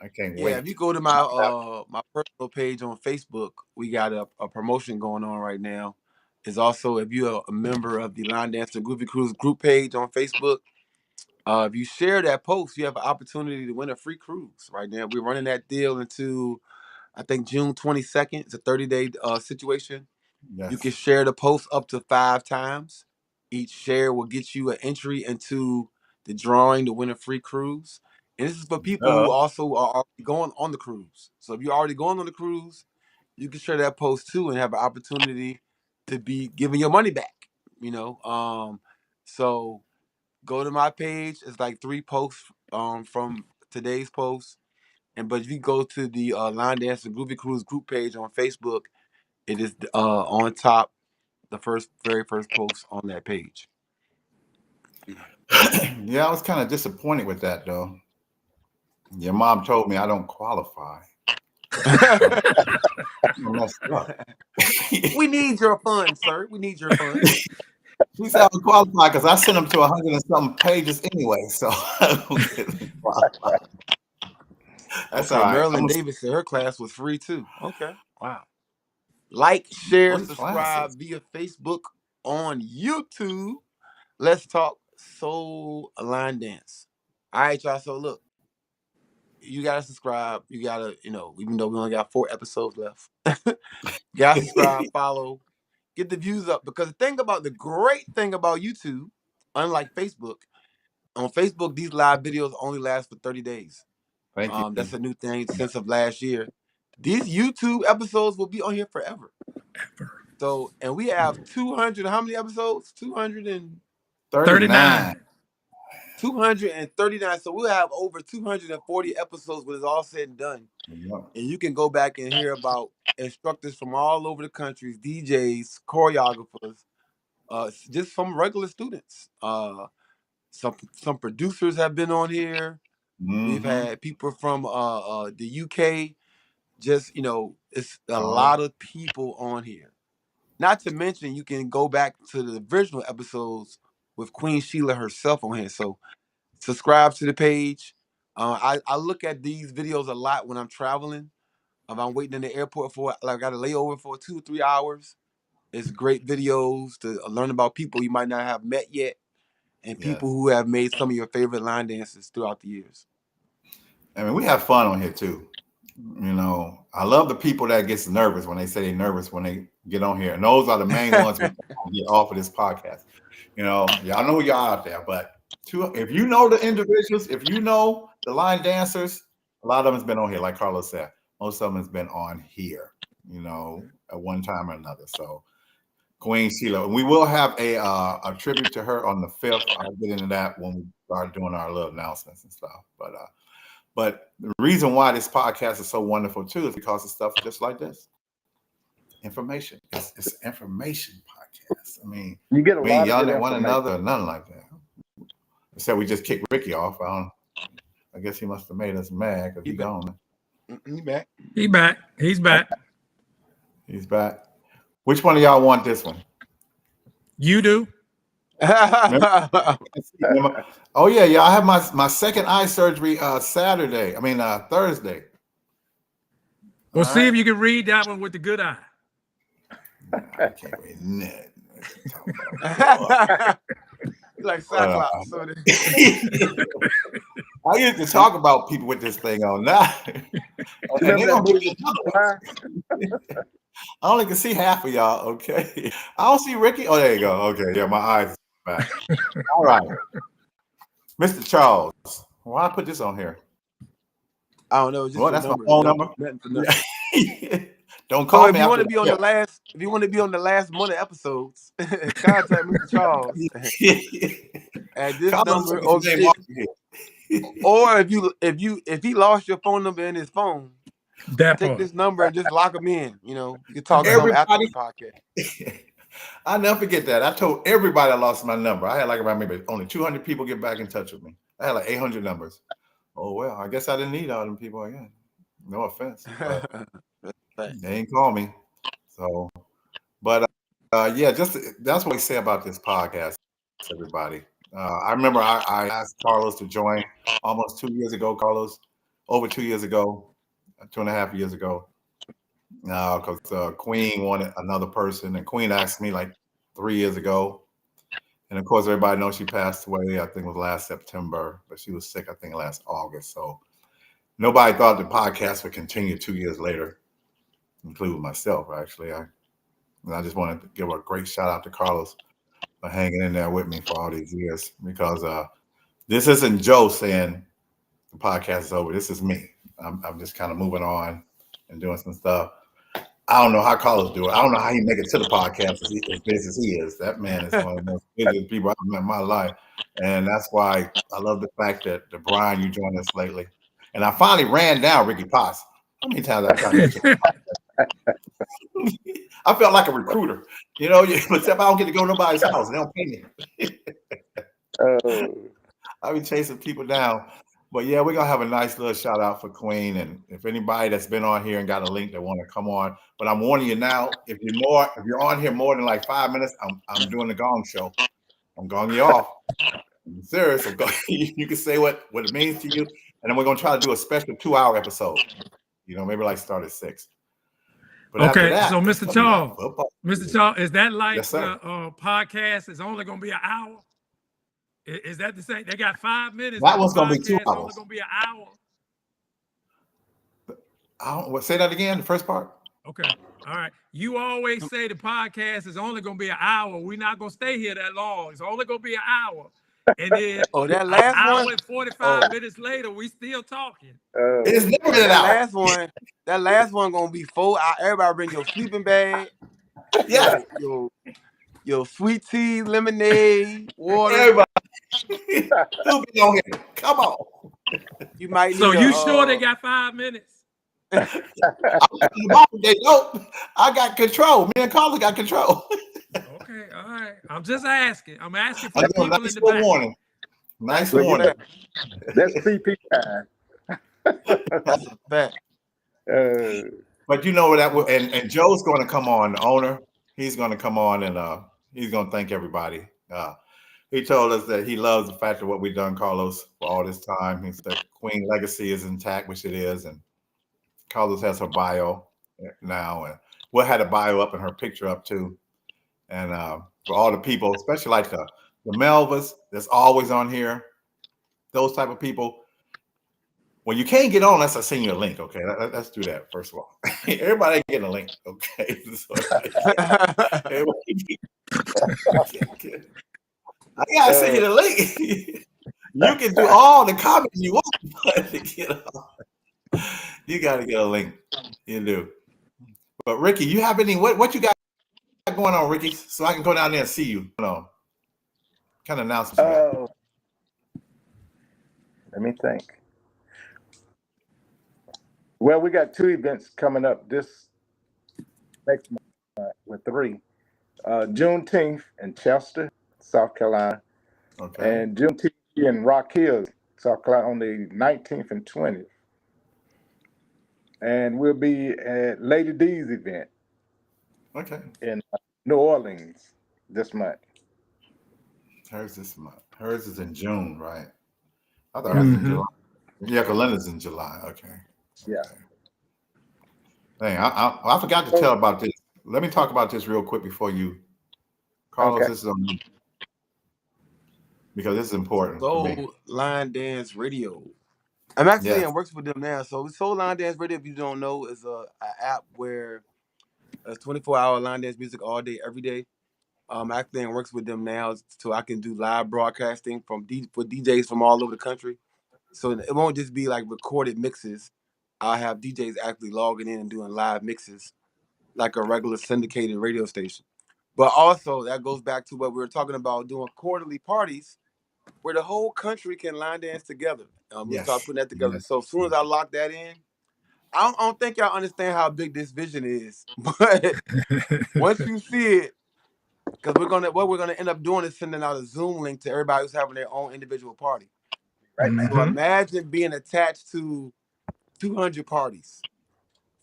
I can't wait. Yeah, if you go to my my personal page on Facebook, we got a promotion going on right now. It's also, if you're a member of the Line Dancer Goofy Cruise group page on Facebook, if you share that post, you have an opportunity to win a free cruise. Right now, we're running that deal into, I think, June 22nd. It's a 30-day situation. Yes. You can share the post up to 5 times. Each share will get you an entry into the drawing to win a free cruise. And this is for people who also are already going on the cruise. So if you're already going on the cruise, you can share that post too and have an opportunity to be giving your money back. You know, so go to my page. It's like 3 posts from today's post. But if you go to the Line Dancer Goofy Cruise group page on Facebook, it is on top, the very first post on that page. Yeah, I was kind of disappointed with that though. Your mom told me I don't qualify. We need your funds, sir. We need your funds. She said I don't qualify because I sent them to 100 and something pages anyway. So that's all right. Marilyn Davis said her class was free too. Okay. Wow. Like, share, subscribe via Facebook, on YouTube. Let's talk Soul Line Dance. All right, y'all. So look, you gotta subscribe. You gotta, you know, even though we only got 4 episodes left, you gotta subscribe, follow, get the views up. Because the great thing about YouTube, unlike Facebook, on Facebook, these live videos only last for 30 days. Thank you. That's a new thing since of last year. These YouTube episodes will be on here forever. So, and we have 200, how many episodes? 239. 239. So we'll have over 240 episodes when it's all said and done. Yep. And you can go back and hear about instructors from all over the country, DJs, choreographers, just from regular students. Some producers have been on here. We've had people from the UK. Just, you know, it's a lot of people on here. Not to mention, you can go back to the original episodes with Queen Sheila herself on here. So subscribe to the page. I look at these videos a lot when I'm traveling. If I'm waiting in the airport I got a layover for 2 or 3 hours. It's great videos to learn about people you might not have met yet, and people who have made some of your favorite line dances throughout the years. I mean, we have fun on here too. You know, I love the people that gets nervous when they say they're nervous when they get on here. And those are the main ones we get off of this podcast. You know, y'all know y'all out there, but if you know the individuals, if you know the line dancers, a lot of them has been on here, like Carlos said. Most of them has been on here, you know, at one time or another. So Queen Sheila, and we will have a tribute to her on the 5th. I'll get into that when we start doing our little announcements and stuff. But the reason why this podcast is so wonderful too is because of stuff just like this. Information. It's an information podcast. I mean, you get a we ain't yelling at one another or nothing like that. Except we just kicked Ricky off. I guess he must have made us mad because he's gone. He's back. He's back. He's back. Which one of y'all want this one? You do. Oh yeah, I have my second eye surgery Saturday. I mean Thursday. Well, see if you can read that one with the good eye. I can't read nothing. Like Cyclops. I used to talk about people with this thing on now. And they're gonna be I only can see half of y'all. Okay, I don't see Ricky. Oh, there you go. Okay, yeah, my eyes are back. All right, Mr. Charles. Why I put this on here? I don't know. Just that's number. my phone number. Don't call me. If you want to be on the last, if you want to be on the last one of episodes, contact Mr. Charles at this number. Or if he lost your phone number in his phone, take this number and just lock him in. You can talk to him after the podcast. I'll never forget that. I told everybody I lost my number. I had around maybe only 200 people get back in touch with me. I had 800 numbers. Oh well, I guess I didn't need all them people again. No offense. They ain't call me. So, but yeah, that's what we say about this podcast, everybody. I remember I asked Carlos to join almost 2 years ago, Carlos, over 2 years ago, 2.5 years ago. Because Queen wanted another person, and Queen asked me 3 years ago. And of course, everybody knows she passed away, I think it was last September, but she was sick, I think, last August. So nobody thought the podcast would continue 2 years later, including myself, actually. And I just wanted to give a great shout out to Carlos for hanging in there with me for all these years, because this isn't Joe saying the podcast is over. This is me. I'm just kind of moving on and doing some stuff. I don't know how Carlos do it. I don't know how he make it to the podcast as busy as he is. That man is one of the most busy people I've met in my life. And that's why I love the fact that Brian, you joined us lately. And I finally ran down Ricky Potts. How many times I tried to get you? I felt like a recruiter. Except I don't get to go to nobody's house. They don't pay me. I be chasing people down. But yeah, we're gonna have a nice little shout out for Queen, and if anybody that's been on here and got a link that want to come on. But I'm warning you now, if you're on here more than 5 minutes, I'm doing the gong show. I'm gonging you off. I'm serious. You can say what it means to you, and then we're gonna try to do a special 2-hour episode. Maybe start at 6. But okay, that, so Mr. Charles, is that the podcast is only gonna be an hour? Is that the same? They got 5 minutes. That one's gonna be 2 hours. Only gonna be an hour. Say that again. The first part. Okay. All right. You always say the podcast is only gonna be an hour. We're not gonna stay here that long. It's only gonna be an hour. And then that last hour one, and 45 minutes later, we still talking. It's never been an hour. That last one gonna be 4 hours. Everybody bring your sleeping bag. Yeah. Your sweet tea, lemonade, water. Everybody. Come on. You might. So you sure they got 5 minutes? They don't. I got control. Me and Carla got control. Okay, all right. I'm just asking. I'm asking for the people in the back. Warning. Nice warning. That's PP time. That's a fact. But and Joe's going to come on. The owner, he's going to come on and he's going to thank everybody. He told us that he loves the fact of what we've done, Carlos, for all this time. He said Queen legacy is intact, which it is, and Carlos has her bio now, and we'll have a bio up and her picture up too. And for all the people, especially like the Melvas that's always on here, those type of people. When you can't get on unless I send you a link, okay? Let's do that first of all. Everybody ain't getting a link, okay? I gotta send you the link. You can do all the comments you want, but to get on, you gotta get a link. You do. But Ricky, you have any what you got going on, Ricky? So I can go down there and see you. Kind of announcement. Let me think. Well, we got 2 events coming up this next month with 3. Juneteenth in Chester, South Carolina. Okay. And Juneteenth in Rock Hill, South Carolina on the 19th and 20th. And we'll be at Lady D's event. Okay. In New Orleans this month. hers this month. Hers is in June, right? I thought it was in July. Yeah, Kalenda's in July. Okay. Yeah. Dang, I forgot to tell about this. Let me talk about this real quick before you, Carlos. Okay. This is on you because this is important to me. Soul Line Dance Radio. I'm actually in works with them now. So Soul Line Dance Radio, if you don't know, is a app where it's 24-hour line dance music all day, every day. Actually in works with them now, so I can do live broadcasting for DJs from all over the country. So it won't just be like recorded mixes. I'll have DJs actually logging in and doing live mixes like a regular syndicated radio station. But also that goes back to what we were talking about, doing quarterly parties where the whole country can line dance together. We'll start putting that together. So as soon as I lock that in, I don't think y'all understand how big this vision is. But once you see it, because what we're gonna end up doing is sending out a Zoom link to everybody who's having their own individual party. Right. So imagine being attached to 200 parties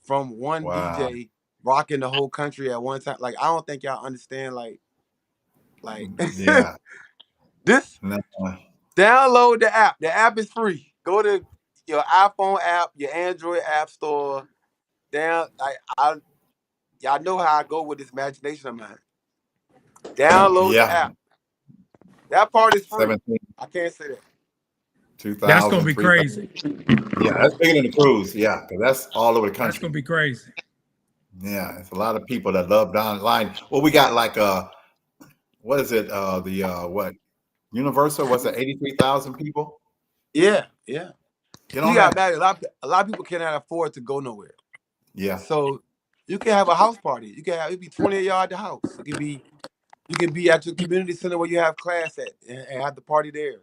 from one DJ rocking the whole country at one time. Like, I don't think y'all understand. Like yeah. This. Download the app. The app is free. Go to your iPhone app, your Android app store. Y'all know how I go with this imagination of mine. Download the app. That part is free. 17. I can't say that. 2000. That's gonna be crazy. Yeah, that's bigger than the cruise. Yeah, because that's all over the country. That's gonna be crazy. Yeah, it's a lot of people that love online. Well, we got like what is it? What Universal? What's it? 83,000 people. Yeah, yeah. You got mad. A lot of people cannot afford to go nowhere. Yeah. So you can have a house party. It be 20 y'all at the house. You can be at your community center where you have class at and have the party there.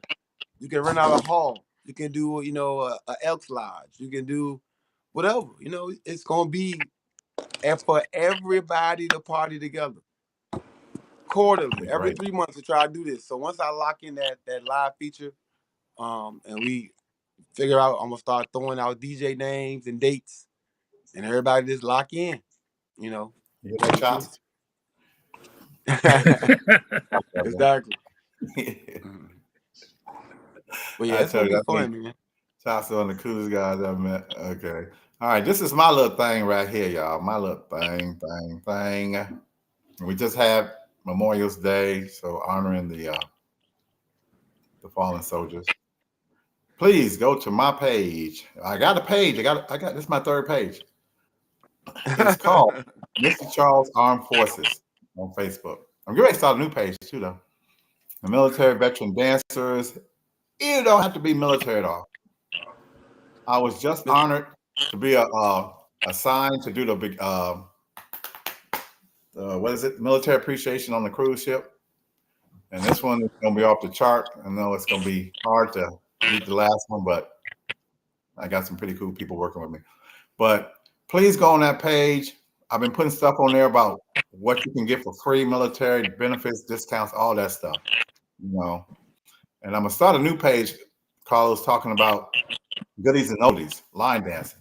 You can rent out a hall. You can do, a Elks Lodge. You can do whatever. It's gonna be for everybody to party together. Quarterly, every 3 months to try to do this. So once I lock in that live feature, and we figure out, I'm gonna start throwing out DJ names and dates, and everybody just lock in. You hear that, Chops? Exactly. But yeah, it's gonna be fun, man. Chops on the coolest guys I've met. Okay. All right, this is my little thing right here, y'all. My little thing. We just had Memorial's Day, so honoring the fallen soldiers. Please go to my page. I got a page. I got this is my third page. It's called Mr. Charles Armed Forces on Facebook. I'm getting ready to start a new page too, though. The military veteran dancers. You don't have to be military at all. I was just honored to be assigned to do the big military appreciation on the cruise ship. And this one is gonna be off the chart. I know it's gonna be hard to beat the last one, but I got some pretty cool people working with me. But please go on that page. I've been putting stuff on there about what you can get for free, military benefits, discounts, all that stuff. And I'm gonna start a new page, Carlos, talking about goodies and oldies, line dancing.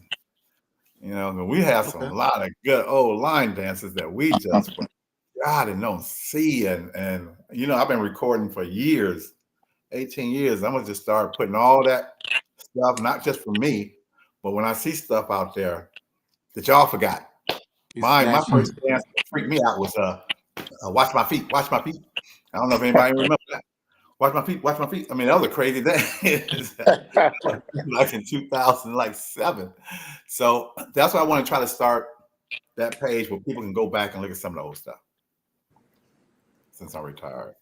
We have a lot of good old line dances that we just God and don't see. And I've been recording for years, 18 years. I'm gonna just start putting all that stuff, not just for me, but when I see stuff out there that y'all forgot. My first dance that freaked me out was Watch My Feet. I don't know if anybody remember that. Watch my feet. I mean, that was a crazy day. Like in 2007. So that's why I want to try to start that page where people can go back and look at some of the old stuff since I'm retired.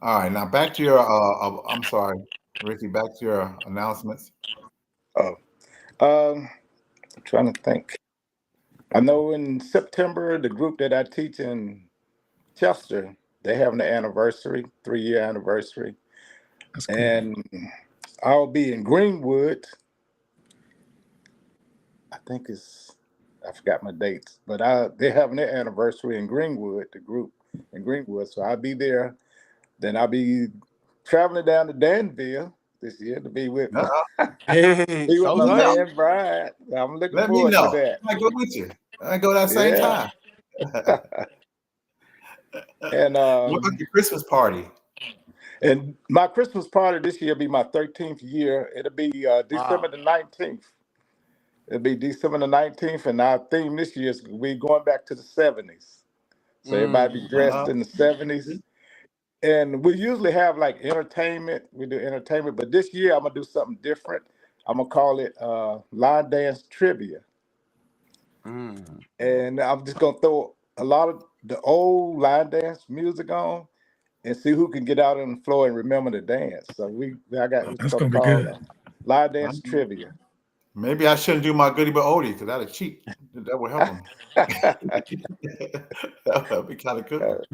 All right, now back to your, I'm sorry, Ricky, back to your announcements. I'm trying to think. I know in September, the group that I teach in Chester, they're having an anniversary, 3-year anniversary. That's cool. And I'll be in Greenwood. I forgot my dates, but they're having their anniversary in Greenwood, the group in Greenwood. So I'll be there. Then I'll be traveling down to Danville this year to be with my man Brian. I'm looking forward to that. I go with you. I go that same time. And what about your Christmas party? And my Christmas party this year will be my 13th year. It'll be December the 19th. It'll be December the 19th, and our theme this year is we're going back to the 70s. So everybody be dressed in the 70s. And we usually have like entertainment. We do entertainment, but this year I'm gonna do something different. I'm gonna call it line dance trivia. And I'm just gonna throw a lot of the old line dance music on and see who can get out on the floor and remember the dance. So That's gonna be good. Line dance trivia. Maybe I shouldn't do my goodie but oldie because that'll cheat. That will help them. That'd be kind of good.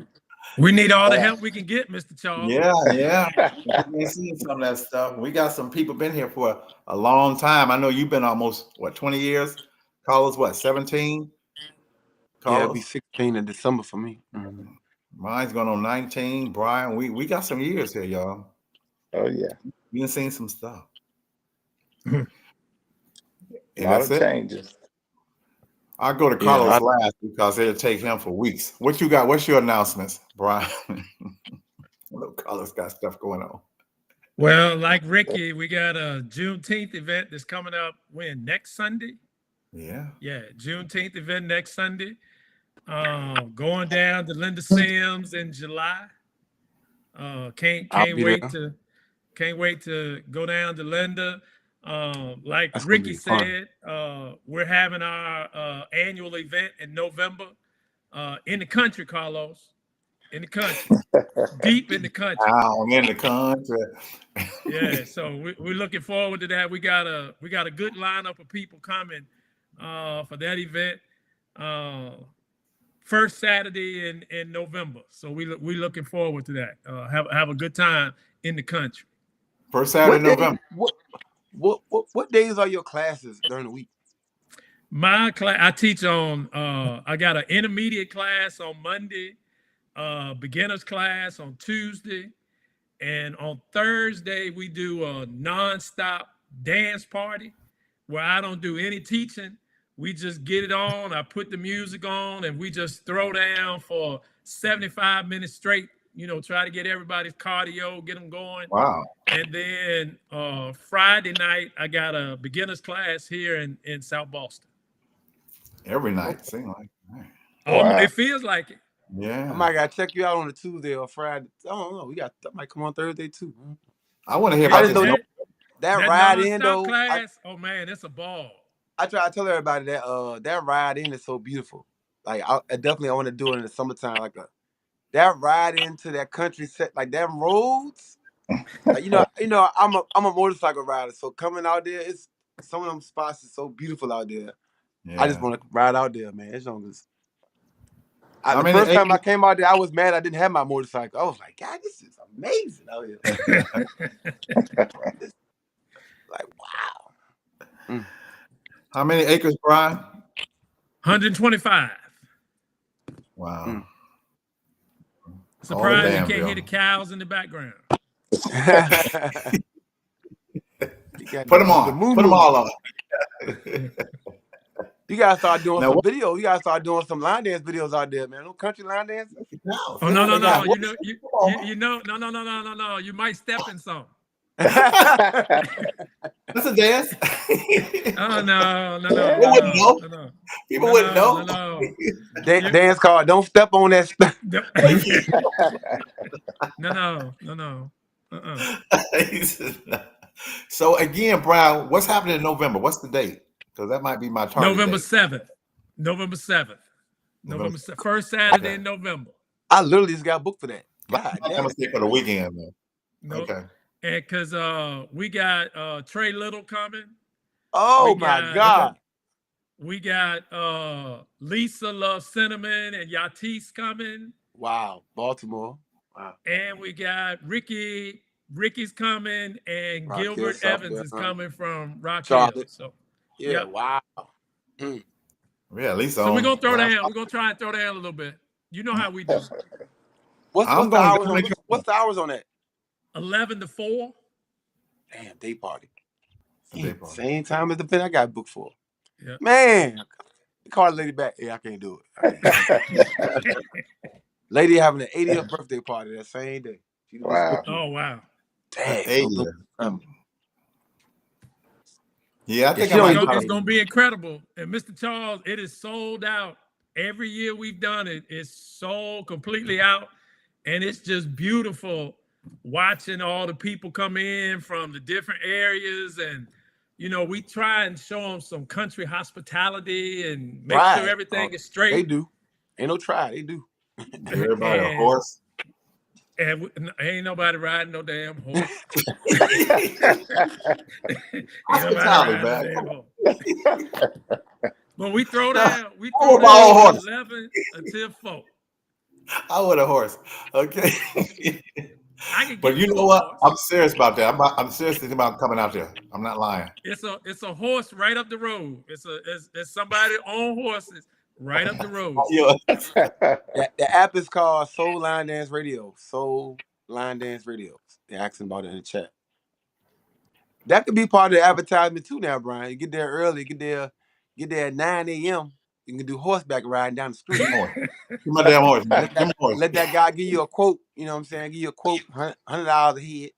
We need all the help we can get, Mr. Charles. Yeah. We've seen some of that stuff. We got some people been here for a long time. I know you've been almost 20 years. Carlos, 17? Yeah, it'll be 16 in December for me. Mine's going on 19. Brian, we got some years here, y'all. Oh yeah, we done seen some stuff. A lot of changes. I'll go to Carlos last because it'll take him for weeks. What you got? What's your announcements, Brian? Carlos got stuff going on. Well, like Ricky, we got a Juneteenth event that's coming up next Sunday. Yeah, Juneteenth event next Sunday. Going down to Linda Sims in July. Can't wait to go down to Linda. Like that's Ricky said, we're having our annual event in November in the country, Carlos. In the country, deep in the country. In the country. Yeah, so we're looking forward to that. We got a good lineup of people coming for that event. First Saturday in November. So we're looking forward to that. Have a good time in the country. First Saturday in November. What days are your classes during the week? My class, I teach on. I got an intermediate class on Monday, beginners class on Tuesday, and on Thursday we do a nonstop dance party where I don't do any teaching. We just get it on. I put the music on, and we just throw down for 75 minutes straight. Try to get everybody's cardio, get them going. Wow. And then Friday night, I got a beginner's class here in South Boston. Every night, seems like. Wow. It feels like it. Yeah. I might gotta check you out on a Tuesday or Friday. I don't know. That might come on Thursday too. I want to hear about that ride in though. Class, oh man, it's a ball. I try to tell everybody that ride in is so beautiful. Like I definitely want to do it in the summertime, like that ride into that country set, like them roads. Like, I'm a motorcycle rider, so coming out there, it's some of them spots is so beautiful out there. Yeah. I just want to ride out there, man. It's just. The first time I came out there, I was mad I didn't have my motorcycle. I was like, God, this is amazing out here. Like, wow. How many acres, Brian? 125. Wow. Surprised you can't hear the cows in the background. Put them on. Put them all on. You gotta start doing some videos. You gotta start doing some line dance videos out there, man. No country line dance. Oh no. No. You might step in some. That's a dance. Oh no. People wouldn't know. No. Dance called "Don't Step on That Stuff." No. So again, Brian, what's happening in November? What's the date? Because that might be my target. November 7th. November 7th. First Saturday in November. I literally just got booked for that. God, I'm gonna stay for the weekend, man. Nope. Okay. And because we got Trey Little coming. Oh my God. We got Lisa Love Cinnamon and Yatis coming. Wow, Baltimore. Wow. And we got Ricky's coming, and Rock Gilbert Hill, Evans is coming from Rock Hill. So yeah, wow. Yeah, at least so we're gonna throw down. We're gonna try and throw down a little bit. You know how we do. What's the hours on that? 11 to 4. Damn, day party. Same time as the event I got booked for. Yeah. Man, call the lady back. Yeah, I can't do it. Lady having an 80th birthday party that same day. Wow. Oh wow. Dang. 8 years. Yeah, I think it's gonna be incredible. And Mr. Charles, it is sold out. Every year we've done it, it's sold completely out. And it's just beautiful watching all the people come in from the different areas. And we try and show them some country hospitality and make sure everything is straight. They do. Ain't no try. They do. Everybody a horse. And ain't nobody riding no damn horse. But we throw down. We throw down 11 until 4. I want a horse. Okay. But you know what? I'm serious about that. I'm serious thinking about coming out there. I'm not lying. It's a horse right up the road. It's somebody on horses right up the road. The app is called Soul Line Dance Radio. Soul Line Dance Radio. They're asking about it in the chat. That could be part of the advertisement too now, Brian. You get there early, get there at 9 a.m. You can do horseback riding down the street. Give my damn horse, man. Let that guy give you a quote. You know what I'm saying? Give you a quote, $100 a head.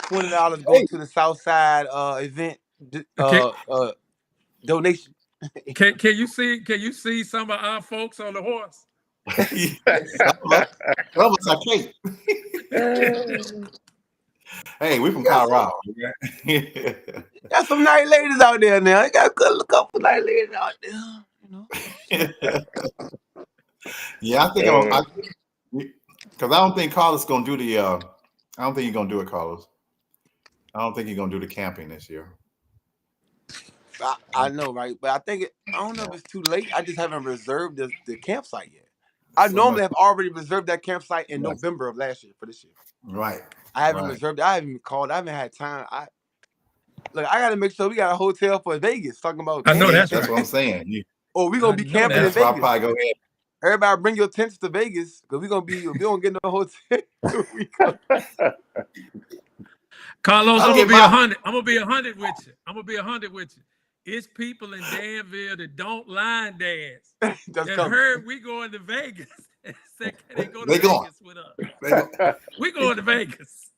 $20 go to the Southside event donation. Can you see some of our folks on the horse? Hey, we from Colorado. Got some nice ladies out there now. I got a couple nice ladies out there. Yeah, I think because I don't think Carlos gonna do the. I don't think he's gonna do it, Carlos. I don't think he's gonna do the camping this year. I know, right? But I don't know if it's too late. I just haven't reserved the campsite yet. I normally have already reserved that campsite in November of last year for this year. Right. I haven't reserved it. I haven't even called. I haven't had time. I got to make sure we got a hotel for Vegas. Talking about. I know that's what I'm saying. We're gonna be camping in Vegas. I'll probably go ahead. Everybody, bring your tents to Vegas because we don't get no hotel. Carlos, I'm gonna be 100. I'm gonna be 100 with you. It's people in Danville that don't line dance that heard we going to Vegas. Said, can they go to Vegas with us? We going to Vegas.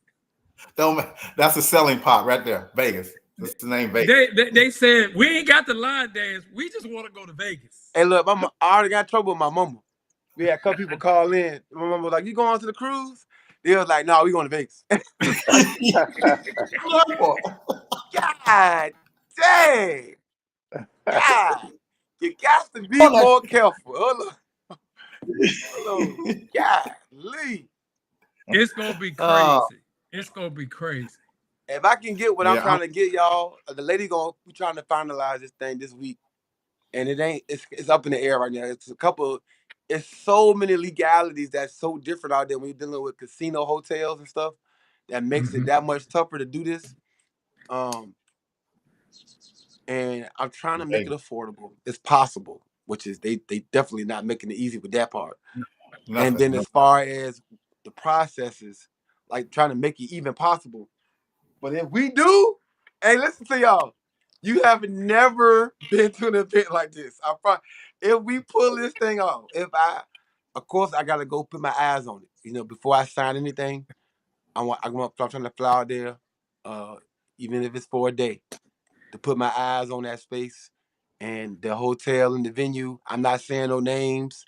That's a selling pot right there. Vegas. That's the name Vegas. They said we ain't got the line dance. We just want to go to Vegas. Hey, look, I already got trouble with my mama. We had a couple people call in. My mama was like, "You going to the cruise?" They was like, "No, we going to Vegas." God dang. God, you got to be more careful. Hold on. Golly. It's gonna be crazy. It's gonna be crazy. If I can get what I'm trying to get, y'all, the lady we trying to finalize this thing this week, and it's up in the air right now. It's so many legalities that's so different out there when you're dealing with casino hotels and stuff that makes it that much tougher to do this. And I'm trying to make it affordable. It's possible, which is they definitely not making it easy with that part. And then as far as the processes, like trying to make it even possible. But if we do, hey, listen to y'all. You have never been to an event like this. If we pull this thing off, of course, I gotta go put my eyes on it. Before I sign anything, I'm trying to fly out there, even if it's for a day, to put my eyes on that space and the hotel and the venue. I'm not saying no names.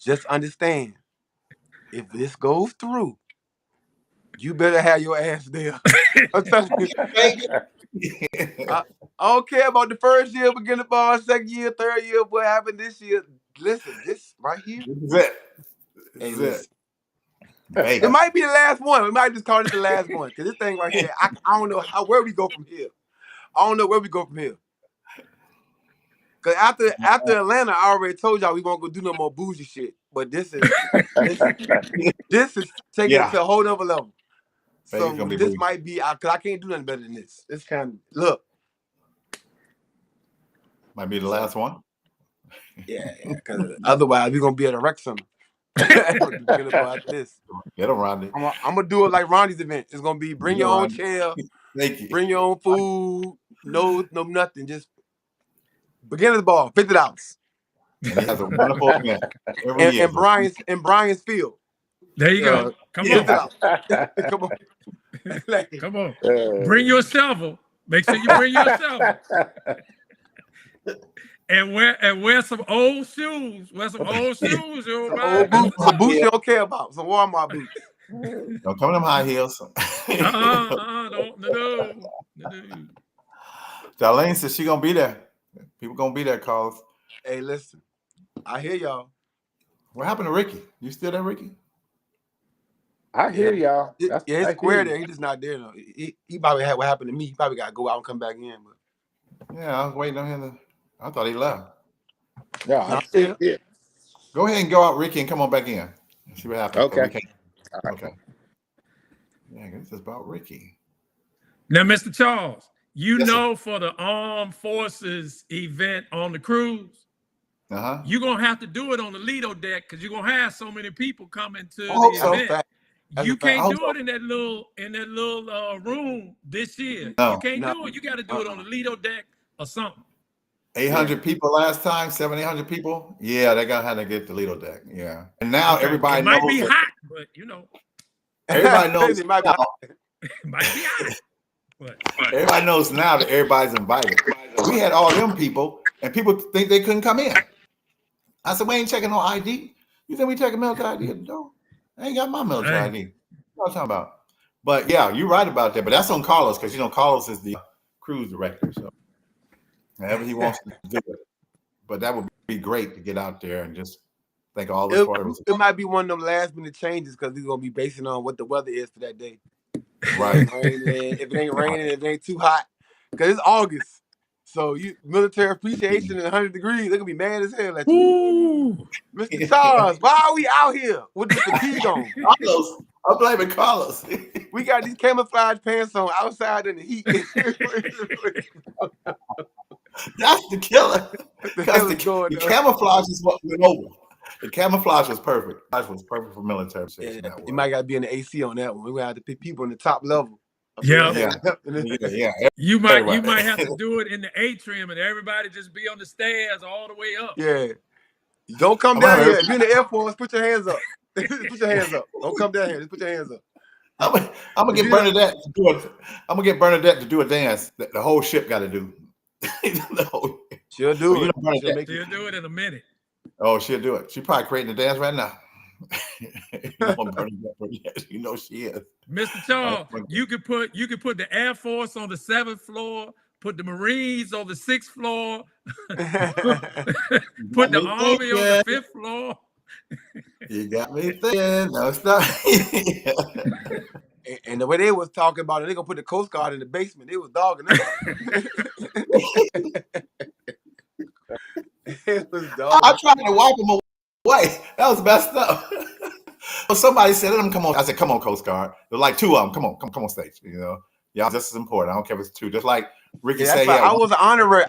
Just understand, if this goes through, you better have your ass there. I'm telling you. I don't care about the first year, beginning ball, second year, third year, what happened this year. Listen, this right here. This is it. It might be the last one. We might just call it the last one. Because this thing right here, I don't know where we go from here. I don't know where we go from here. Because after Atlanta, I already told y'all we won't go do no more bougie shit. But this is taking it to a whole nother level. So this might be, because I can't do nothing better than this. This look. Might be the last one. Yeah, because otherwise we're going to be at a rec center. Get about this. Get him, Rodney. I'm going to do it like Ronnie's event. It's going to be bring your own chair, bring your own food, no nothing. Just beginner's ball, $50. And he has a wonderful event every year. In Brian's field. There you go. Come on. Come on. Come on. Bring your shovel. Make sure you bring your shovel. And wear some old shoes. Wear some old shoes. Some boots you don't care about. Some Walmart boots. Don't come in them high heels. No. Darlene says she gonna be there. People gonna be there, Carlos. Hey, listen. I hear y'all. What happened to Ricky? You still there, Ricky? I hear y'all. It's square there. He just not there though. He probably had what happened to me. He probably got to go out and come back in. But yeah, I was waiting on him. I thought he left. Yeah, I'm still here. Go ahead and go out, Ricky, and come on back in. See what happens. Okay. Okay. Yeah, this is about Ricky. Now, Mr. Charles, yes, know, sir, for the Armed Forces event on the cruise, you're gonna have to do it on the Lido deck because you're gonna have so many people coming to the event. You can't do it in that little room this year. No, you can't do it. You got to do it on the Lido deck or something. 800 people last time, 800 people. Yeah, they're gonna have to get the Lido deck. Yeah, and now everybody knows. It might be hot, but you know, everybody knows. It might be hot. But everybody knows now that everybody's invited. We had all them people, and people think they couldn't come in. I said, we ain't checking no ID. You think we checking military ID at the door? I ain't got my military ID. What I'm talking about? But yeah, you're right about that. But that's on Carlos because Carlos is the cruise director. So whatever he wants to do it. But that would be great to get out there and just think all this. It might be one of them last minute changes because we're gonna be basing on what the weather is for that day. Right. If it ain't raining, if it ain't too hot, because it's August. So military appreciation at 100 degrees, they're gonna be mad as hell at you. Mr. Charles, why are we out here with the fatigue on? Carlos, I'm blaming Carlos. We got these camouflage pants on outside in the heat. That's the killer. The camouflage is what went over. The camouflage was perfect. It was perfect for military. Yeah, you might got to be in the AC on that one. We're gonna have to pick people in the top level. Yeah. You might have to do it in the atrium and everybody just be on the stairs all the way up. Yeah. Don't come down here. If you're in the Air Force, put your hands up. Put your hands up. Don't come down here. Just put your hands up. I'm gonna get Bernadette to do it. I'm gonna get Bernadette to do a dance that the whole ship got to do. She'll do it. She'll do it in a minute. Oh, she'll do it. She's probably creating the dance right now. You know she is. Mr. Charles, you could put the Air Force on the 7th floor, put the Marines on the 6th floor, put the Army on the 5th floor. You got me thinking. No, stop. And the way they was talking about it, they gonna put the Coast Guard in the basement. They was dogging it. I tried to wipe them away. That was messed up. Well, somebody said, "Let them come on." I said, "Come on, Coast Guard." They're like two of them. Come on stage. You know, y'all just as important. I don't care if it's two. Just like Ricky said, I was honorary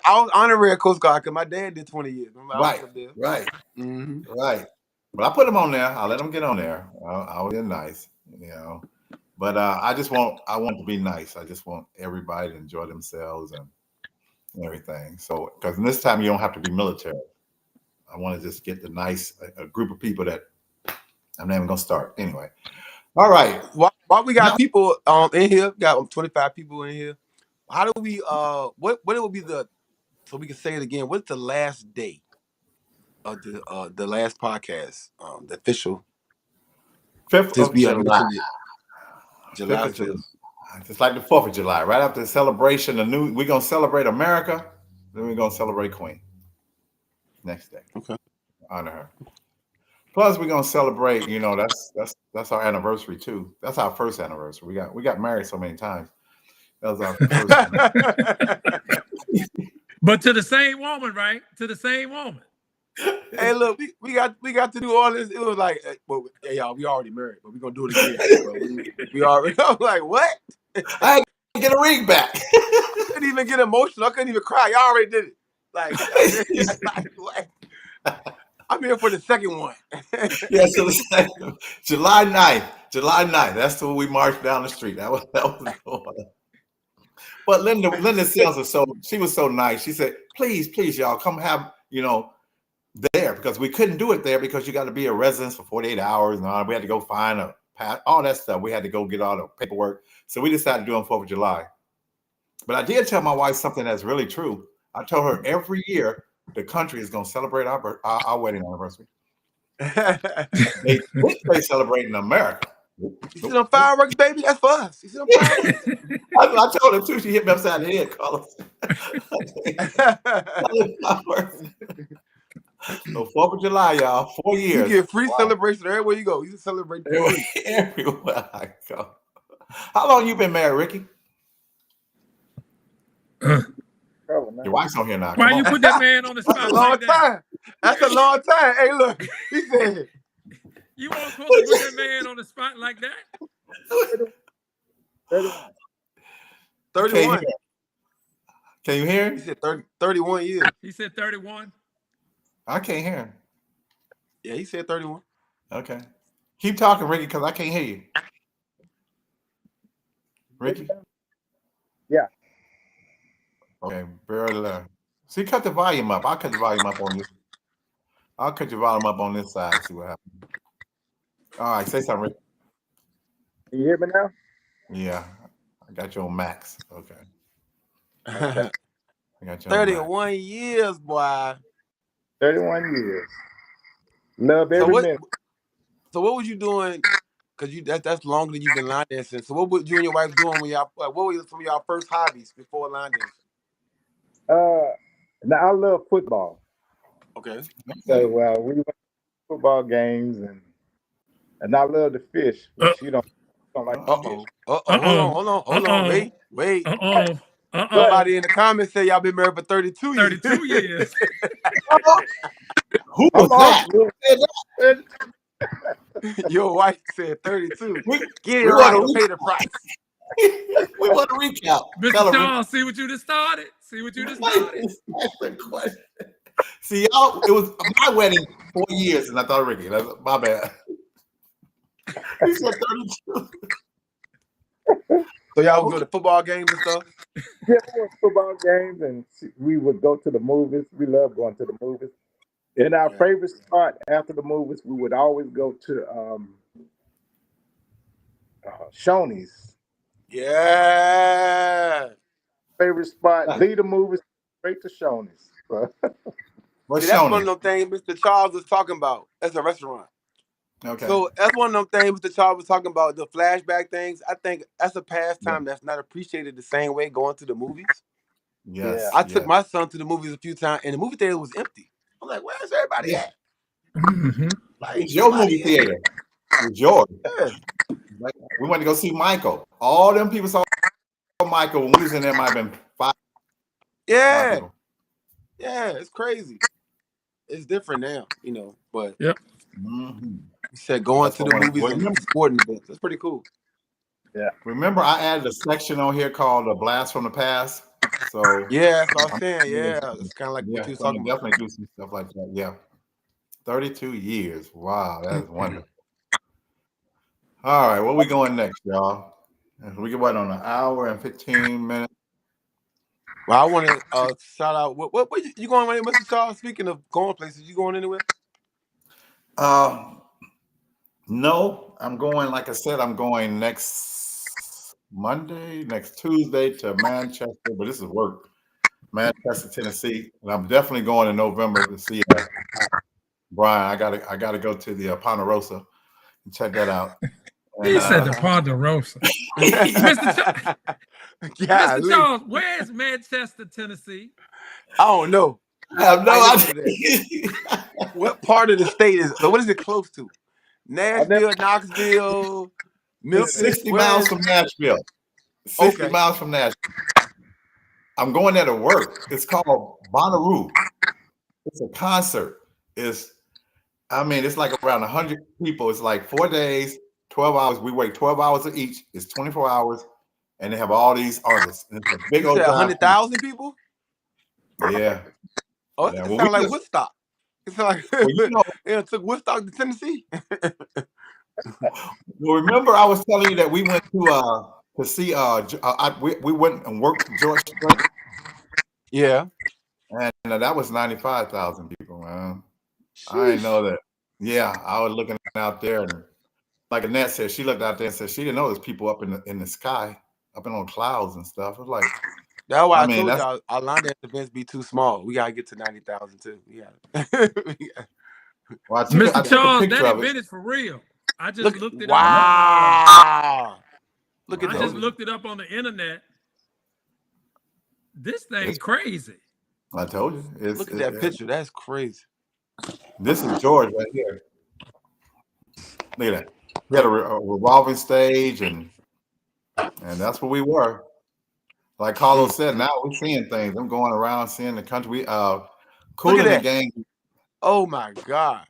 Coast Guard because my dad did 20 years. Right. But I put them on there. I let them get on there. I was nice, you know. But I want to be nice. I just want everybody to enjoy themselves and everything. So, because this time you don't have to be military. I want to just get a group of people that I'm not even gonna start anyway. All right. While we got people in here, got 25 people in here. How do we what it will be so we can say it again? What's the last day of the last podcast? The official 5th of July. July 5th. Just like the 4th of July, right after the celebration, we're gonna celebrate America, then we're gonna celebrate Queen. Next day. Okay. Honor her. Plus, we're gonna celebrate. You know, that's our anniversary too. That's our first anniversary. We got married so many times. That was our first. But to the same woman, right? To the same woman. Hey, look, we got to do all this. It was like, well, hey, y'all, we already married, but we're gonna do it again. we already. I'm like, what? I had to get a ring back. I couldn't even get emotional. I couldn't even cry. Y'all already did it. Like what? I'm here for the second one. Yeah, so July 9th. That's when we marched down the street. That was going. But Linda Sales she was so nice. She said, please, y'all come have, there. because we couldn't do it there because you got to be a resident for 48 hours and all. We had to go find a pass, all that stuff. We had to go get all the paperwork. So we decided to do it on 4th of July. But I did tell my wife something that's really true. I told her every year the country is going to celebrate our wedding anniversary. They celebrate in America. You see them fireworks, baby? That's for us. You see them fireworks? I told her too. She hit me upside the head, Carlos. So 4th of July, y'all, 4 years. You get free celebration everywhere you go. You can celebrate everywhere I go. How long you been married, Ricky? Your wife's on here now. Why you put that man on the spot? That's a long time. That's a long time. Hey, look, he said. You weren't supposed to put that man on the spot like that? 31. Can you hear him? He said 31 years. He said 31. I can't hear him. Yeah, he said 31. Okay. Keep talking, Ricky, because I can't hear you. Ricky? Yeah. Okay, very low. See, cut the volume up. I'll cut the volume up on this. I'll cut your volume up on this side. See what happens. All right, say something, Ricky. Can you hear me now? Yeah, I got you on max. Okay. I got you 31 years, boy. 31 years. Love every minute. So what was you doing? Because that's longer than you've been line dancing. So what were you and your wife doing when y'all? What were some of y'all first hobbies before line dancing? Now I love football. Okay. So we went to football games and I love to fish, which you don't like to fish. Hold on. Wait. Somebody in the comments say y'all been married for 32 years. 32 years. Who was that? Your wife said 32. Get it right. Pay the price. We want to recap. Mr. Charles, see what you just started? That's the question. See, y'all, it was my wedding 4 years, and I thought Ricky. That's my bad. He said 32. So y'all would go to football games and stuff? Yeah, we went to football games, and we would go to the movies. We love going to the movies. And our favorite spot after the movies, we would always go to Shoney's. Yeah. Favorite spot, leave the movies straight to Shoney's. See, that's one of them things Mr. Charles was talking about. That's a restaurant. Okay. So that's one of them things Mr. Charles was talking about, the flashback things. I think that's a pastime that's not appreciated the same way going to the movies. Yes. I took my son to the movies a few times, and the movie theater was empty. I'm like, where's everybody at? Mm-hmm. Like, it's your movie theater. It's yours. Yeah. Like, we went to go see Michael. All them people saw Michael when we was in there. Might have been 5. Yeah. Yeah, it's crazy. It's different now, but yep. He said going to the movies and sporting events. That's pretty cool. Yeah. Remember, I added a section on here called "A Blast from the Past." So yeah, that's what I'm saying. Yeah, it's kind of like what you was talking about. Definitely do some stuff like that. Yeah, 32 years. Wow, that is wonderful. All right, where we going next, y'all? We get on an hour and 15 minutes. Well, I want to shout out. What you going anywhere, Mr. Charles? Speaking of going places, you going anywhere? No, I'm going. Like I said, I'm going next Monday, next Tuesday to Manchester, but this is work. Manchester, Tennessee, and I'm definitely going in November to see Brian. I gotta go to the Ponderosa and check that out. He said the Ponderosa. Mr. Charles, where's Manchester, Tennessee? I don't know. I have no idea. What part of the state is it? So what is it close to? Nashville, Knoxville, 60 miles from Nashville. 60 miles from Nashville. I'm going there to work. It's called Bonnaroo. It's a concert. It's like around 100 people. It's like 4 days, 12 hours. We wait 12 hours each. It's 24 hours. And they have all these artists. And it's a big old 100,000 people? Yeah. Oh, it sounds like Woodstock. It's like it took Woodstock to Tennessee. Well, remember I was telling you that we went to see we went and worked George Strait. Yeah. And that was 95,000 people, man. I didn't know that. Yeah, I was looking out there, and like Annette said, she looked out there and said she didn't know there's people up in the sky, up in on clouds and stuff. It was like, that's why I told y'all our line dance events be too small. We gotta get to 90,000 too. Yeah. Well, Mr. Charles, that event is for real. I just looked it up. Wow. Look at I just looked it up on the internet. This thing's crazy. I told you. Look at that picture. That's crazy. This is George right here. Look at that. We had a revolving stage, and that's what we were. Like Carlos said, now we're seeing things. I'm going around seeing the country. We Cool in the Gang. Oh my God.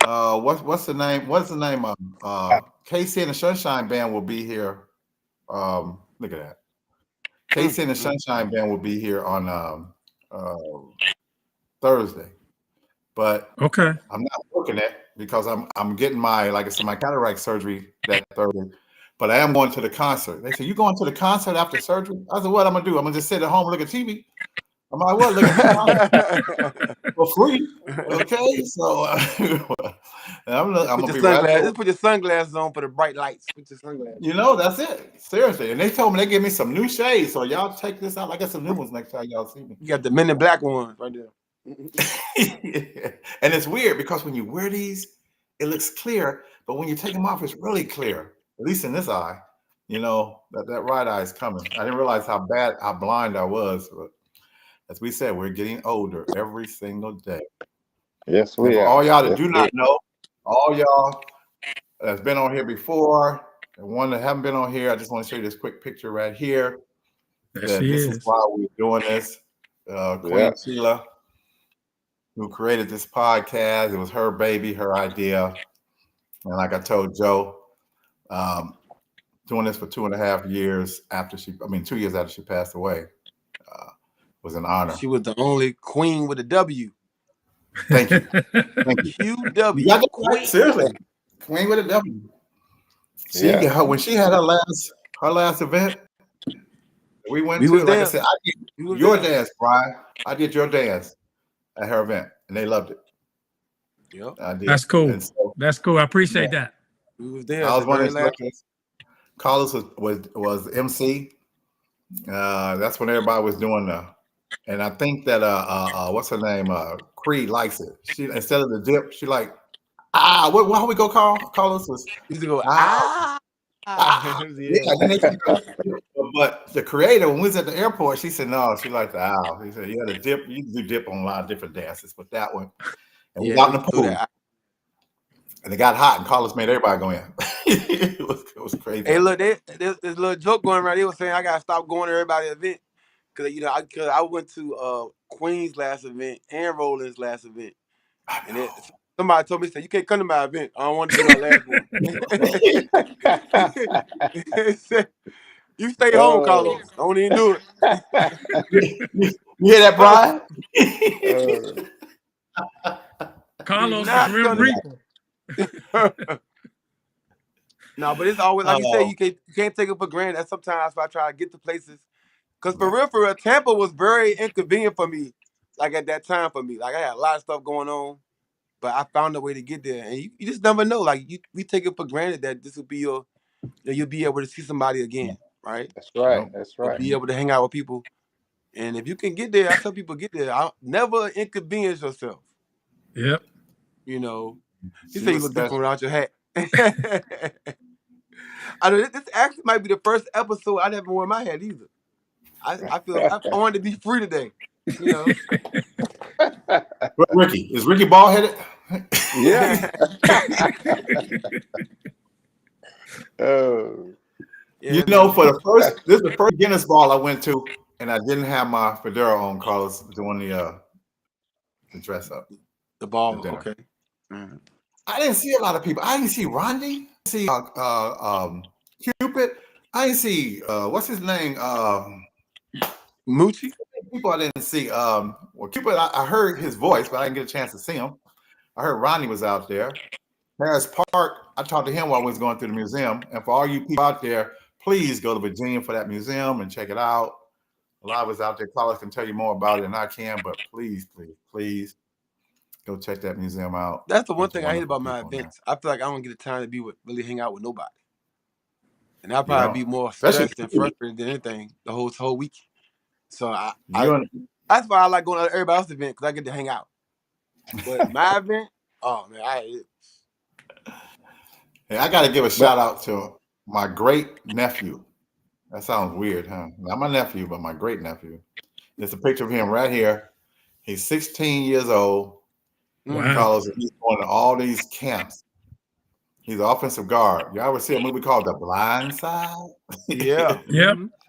What's the name? What's the name of KC and the Sunshine Band will be here. Look at that. KC and the Sunshine Band will be here on Thursday. But okay, I'm not working it because I'm getting my, like I said, my cataract surgery that Thursday. But I am going to the concert. They said, "You going to the concert after surgery?" I said, "What I'm gonna do? I'm gonna just sit at home and look at TV." I'm like, "What? Look at TV for free?" Okay, so I'm gonna be right. Just put your sunglasses on for the bright lights. Put your sunglasses. You know, that's it. Seriously. And they told me they give me some new shades. So y'all take this out. I got some new ones next time y'all see me. You got the Men in Black ones right there. Yeah. And it's weird because when you wear these, it looks clear, but when you take them off, it's really clear. At least in this eye, you know, that right eye is coming. I didn't realize how blind I was. But as we said, we're getting older every single day. Yes, we are. All y'all that do not know, all y'all that's been on here before, and one that haven't been on here, I just want to show you this quick picture right here. This is why we're doing this. Queen Sheila, who created this podcast, it was her baby, her idea. And like I told Joe, doing this for 2.5 years after 2 years after she passed away, was an honor. She was the only queen with a W. Thank you. Thank you. QW. Queen. Seriously. Queen with a W. She when she had her last event, we went to, like I said, I did your dance, Brian. I did your dance at her event, and they loved it. Yep. I did. That's cool. So, that's cool. I appreciate that. We was there. I was one of the Carlos was MC. That's when everybody was doing and I think that what's her name? Creed likes it. She, instead of the dip, she like how we go Carlos was used to go Yeah. But the creator, when we was at the airport, she said no, she liked the owl. He said, "You got to dip, you can do dip on a lot of different dances, but that one." And we got in the pool. And it got hot, and Carlos made everybody go in. it was crazy. Hey, look, there's this little joke going around. They were saying I gotta stop going to everybody's event because I went to Queen's last event and Roland's last event, and somebody told me, "Say you can't come to my event. I don't want to do my last one." Said, "You stay home, Carlos. Don't even do it." You hear that, Brian? Carlos is real reaper. No, but it's always like you say, you can't take it for granted. That's sometimes why I try to get to places. Because for real, Tampa was very inconvenient for me. Like at that time for me. Like I had a lot of stuff going on, but I found a way to get there. And you just never know. Like we take it for granted that this will be you'll be able to see somebody again, right? That's right. That's right. You'll be able to hang out with people. And if you can get there, I tell people get there. I'll never inconvenience yourself. Yep. You know, you say you look different without your hat. I know this actually might be the first episode I never wore my hat either. I feel I wanted to be free today. You know. Ricky, is Ricky bald headed? Yeah. You know, this is the first Guinness ball I went to, and I didn't have my fedora on. Carlos doing the dress up. The ball, okay. Mm-hmm. I didn't see a lot of people. I didn't see Rondi. See Cupid. I didn't see what's his name? Moochie. People I didn't see. Well, Cupid. I heard his voice, but I didn't get a chance to see him. I heard Ronnie was out there. Harris Park. I talked to him while I was going through the museum. And for all you people out there, please go to Virginia for that museum and check it out. A lot of us out there, Carlos can tell you more about it than I can, but please, please, please Go check that museum out. That's the one thing I hate about my events. I feel like I don't get the time to really hang out with nobody. And I'll probably be more stressed and frustrated than anything the whole week. So that's why I like going to everybody else's event, because I get to hang out. But my event, oh man, I got to give a shout out to my great nephew. That sounds weird, huh? Not my nephew, but my great nephew. There's a picture of him right here. He's 16 years old. Wow. He's going to all these camps. He's an offensive guard. You ever see a movie called The Blind Side? Yeah.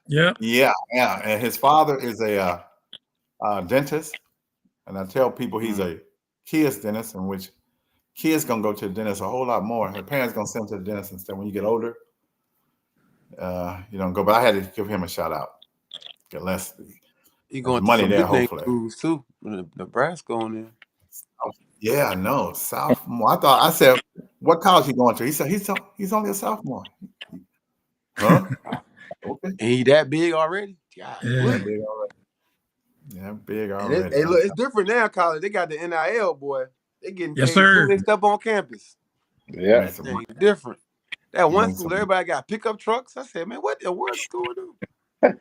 Yeah. And his father is a dentist. And I tell people he's a kid's dentist, in which kids gonna go to the dentist a whole lot more. Their parents gonna send them to the dentist instead. When you get older, you don't go. But I had to give him a shout out. Get less going money to there, hopefully. Schools too. Nebraska on there. Yeah, no, sophomore. I said, what college he going to? He said he's only a sophomore. Huh? Okay. And he that big already? Yeah, big already. Yeah, big already. Hey, look, it's different now, college. They got the NIL, boy. They getting paid sir. They step on campus. Yeah. It's different. That one school, everybody got pickup trucks. I said, man, what the world's going on?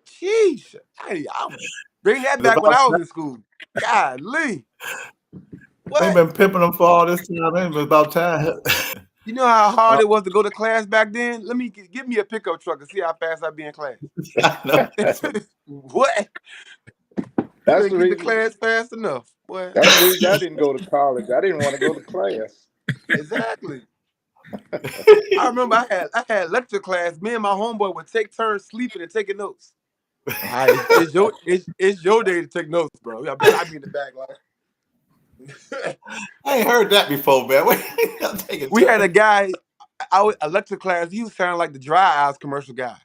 Sheesh. Hey, I'll bring that back when I was in school. Golly. They've been pimping them for all this time. It was about time. You know how hard it was to go to class back then? Let me give me a pickup truck and see how fast I'd be in class. What? That's the reason. Class fast enough. Boy. That's the reason I didn't go to college. I didn't want to go to class. Exactly. I remember I had lecture class. Me and my homeboy would take turns sleeping and taking notes. It's your day to take notes, bro. I'd be in the back like. I ain't heard that before, man. We had a guy, a lecture class. He was sounding like the Dry Eyes commercial guy.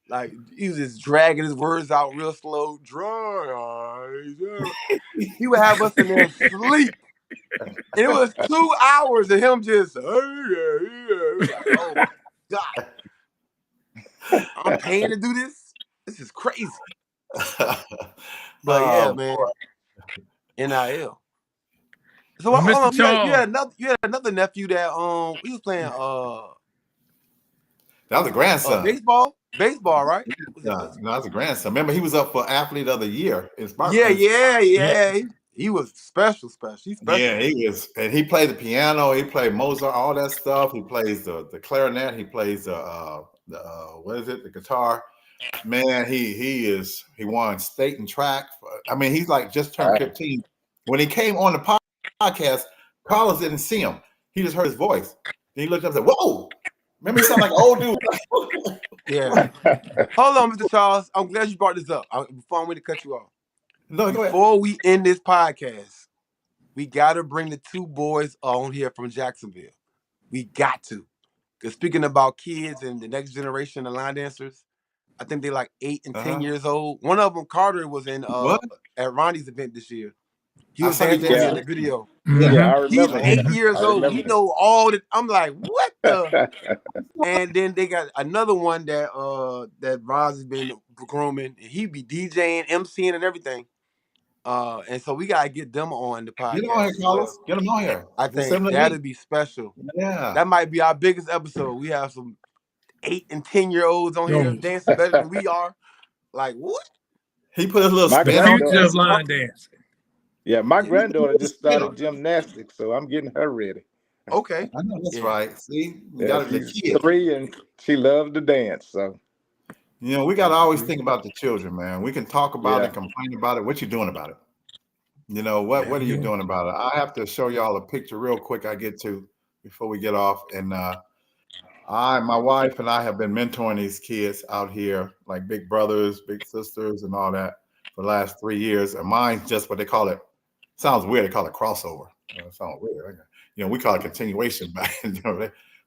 Like he was just dragging his words out real slow. Dry eyes. He would have us in there sleep. And it was 2 hours of him just, like, oh my God. I'm paying to do this? This is crazy. But yeah, man. NIL. So Mr. Charles, you had another nephew that he was playing that was a grandson. Baseball, right? No, that was a grandson. Remember, he was up for Athlete of the Year in Sparkman. Yeah. He was special. He's special. Yeah, he was, and he played the piano. He played Mozart, all that stuff. He plays the clarinet. He plays the guitar. Man, he won state and track. I mean, he's like just turned 15. When he came on the podcast, Carlos didn't see him. He just heard his voice. Then he looked up and said, "Whoa!" Remember, he sounded like an old dude. Yeah. Hold on, Mr. Charles. I'm glad you brought this up. Before I'm going to cut you off. No, go ahead. Before we end this podcast, we got to bring the two boys on here from Jacksonville. We got to. Because speaking about kids and the next generation of line dancers, I think they're like 8 and 10 years old. One of them, Carter, was in at Ronnie's event this year. He was dancing in the video. Yeah, I remember. He's 8 years old. He know all that. I'm like, what the? And then they got another one that Roz has been grooming. He be DJing, MCing, and everything. And so we gotta get them on the podcast. Get them on here, Carlos. Get them on here. I think that'd be special. Yeah, that might be our biggest episode. We have some 8 and 10-year-olds on here dancing better than we are. Like what? He put a little spin on the line dance. Yeah, my granddaughter just started gymnastics, so I'm getting her ready. Okay, I know that's right. See, she's 3 and she loves to dance. So, we got to always think about the children, man. We can talk about it, complain about it. What you doing about it? What are you doing about it? I have to show y'all a picture real quick. I get to before we get off, and my wife and I have been mentoring these kids out here, like big brothers, big sisters, and all that for the last 3 years. And mine's just what they call it. Sounds weird. They call it crossover. It sounds weird. We call it continuation back.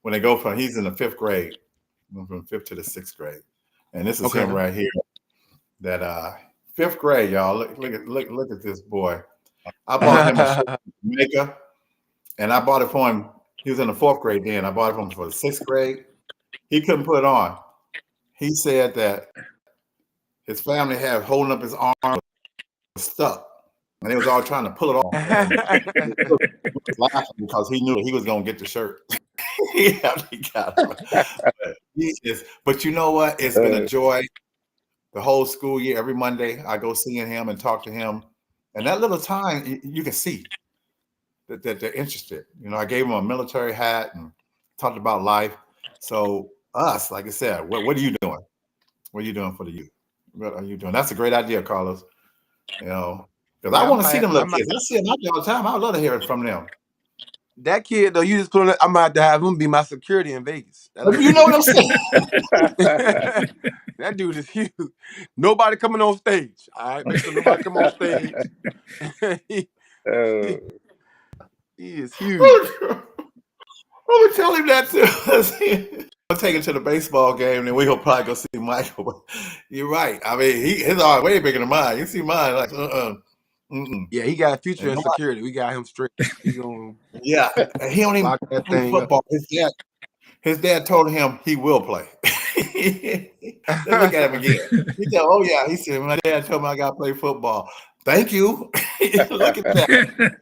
When they go from, he's in the 5th grade, from 5th to the 6th grade, and this is him right here. That 5th grade, y'all. Look at this boy. I bought him a shirt from Jamaica, and I bought it for him. He was in the 4th grade then. I bought it for him for the 6th grade. He couldn't put it on. He said that his family had holding up his arm was stuck. and they was all trying to pull it off. And he was laughing because he knew he was going to get the shirt. Yeah, he got it. But you know what? It's been a joy. The whole school year, every Monday, I go seeing him and talk to him. And that little time, you can see that they're interested. You know, I gave him a military hat and talked about life. So us, like I said, what are you doing? What are you doing for the youth? What are you doing? That's a great idea, Carlos. You know, because I want to see them little kids. I see them out there all the time. I would love to hear it from them. That kid, though, you just put on. I'm about to have him be my security in Vegas. You know what I'm saying? That dude is huge. Nobody coming on stage. All right, make sure nobody come on stage. he is huge. I'm gonna tell him that too. I'll take him to the baseball game, and then we'll probably go see Michael. You're right. I mean, his are way bigger than mine. You see mine, like Yeah, he got a future in security. We got him straight. He gonna he don't even lock that play thing football. His dad told him he will play. Let's look at him again. He said, "Oh yeah," he said, "My dad told me I got to play football." Thank you. Look at that.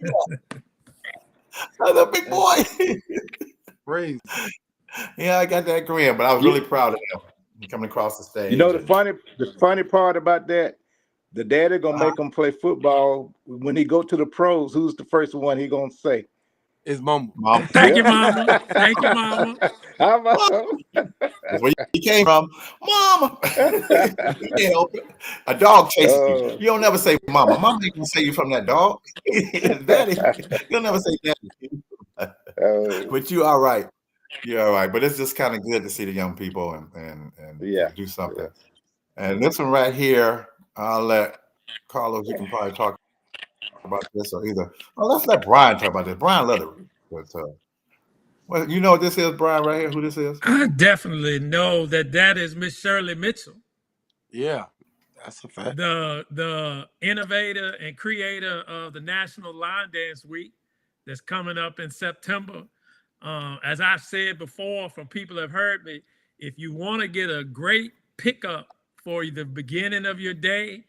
That's a big boy. Crazy. Yeah, I got that grin, but I was really proud of him coming across the stage. You know the funny part about that, the daddy gonna make him play football. When he go to the pros, who's the first one he gonna say? His mama. Thank you, mama. Thank you, mama. How about That's where he came from. Mama. You can't help it. A dog chases you. You don't never say mama. Mama ain't gonna say you from that dog. Daddy. You'll never say daddy. But you are right. You're all right. But it's just kind of good to see the young people and do something. And this one right here, I'll let Carlos, you can probably talk about this, or either. Well, let's let Brian talk about this. Brian Leather. Well, you know what this is, Brian, right here? Who this is? I definitely know that is Miss Shirley Mitchell. Yeah, that's a fact. The innovator and creator of the National Line Dance Week that's coming up in September. As I've said before, from people that have heard me, if you want to get a great pickup for the beginning of your day,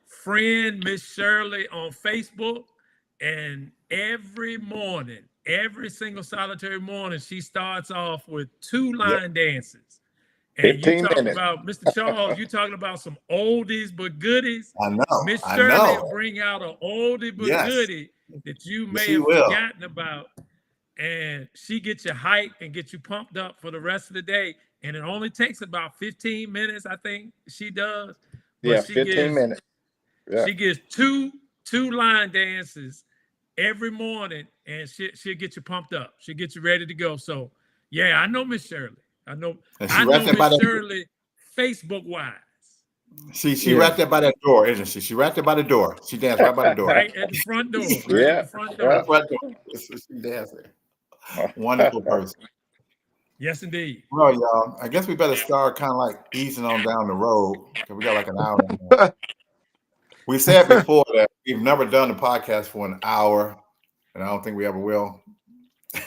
friend Miss Shirley on Facebook, and every morning, every single solitary morning, she starts off with 2 line dances. And you talking about, Mr. Charles, you talking about some oldies but goodies. I know. Miss Shirley will bring out an oldie but goodie that you may have forgotten about. And she gets you hyped and get you pumped up for the rest of the day. And it only takes about 15 minutes, I think she does. But 15 minutes. Yeah. She gives two line dances every morning, and she'll get you pumped up. She'll get you ready to go. So, yeah, I know Miss Shirley. I know Miss Shirley Facebook wise. She right there by that door, isn't she? She right there by the door. She danced right by the door. Right at the front door. Right at the front door. She dancing. Wonderful person. Yes, indeed. Well, y'all, I guess we better start kind of like easing on down the road because we got like an hour. We said before that we've never done a podcast for an hour, and I don't think we ever will.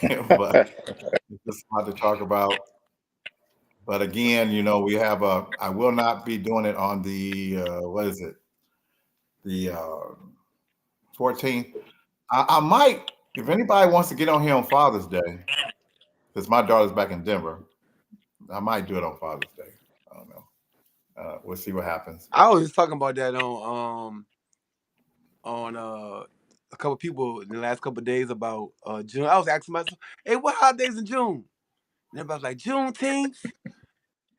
But it's just a lot to talk about. But again, you know, we have I will not be doing it on the what is it? The 14th. I might, if anybody wants to get on here on Father's Day, because my daughter's back in Denver, I might do it on Father's Day. I don't know. We'll see what happens. I was just talking about that on a couple people in the last couple of days about June. I was asking myself, "Hey, what holidays in June?" And everybody's like, "Juneteenth."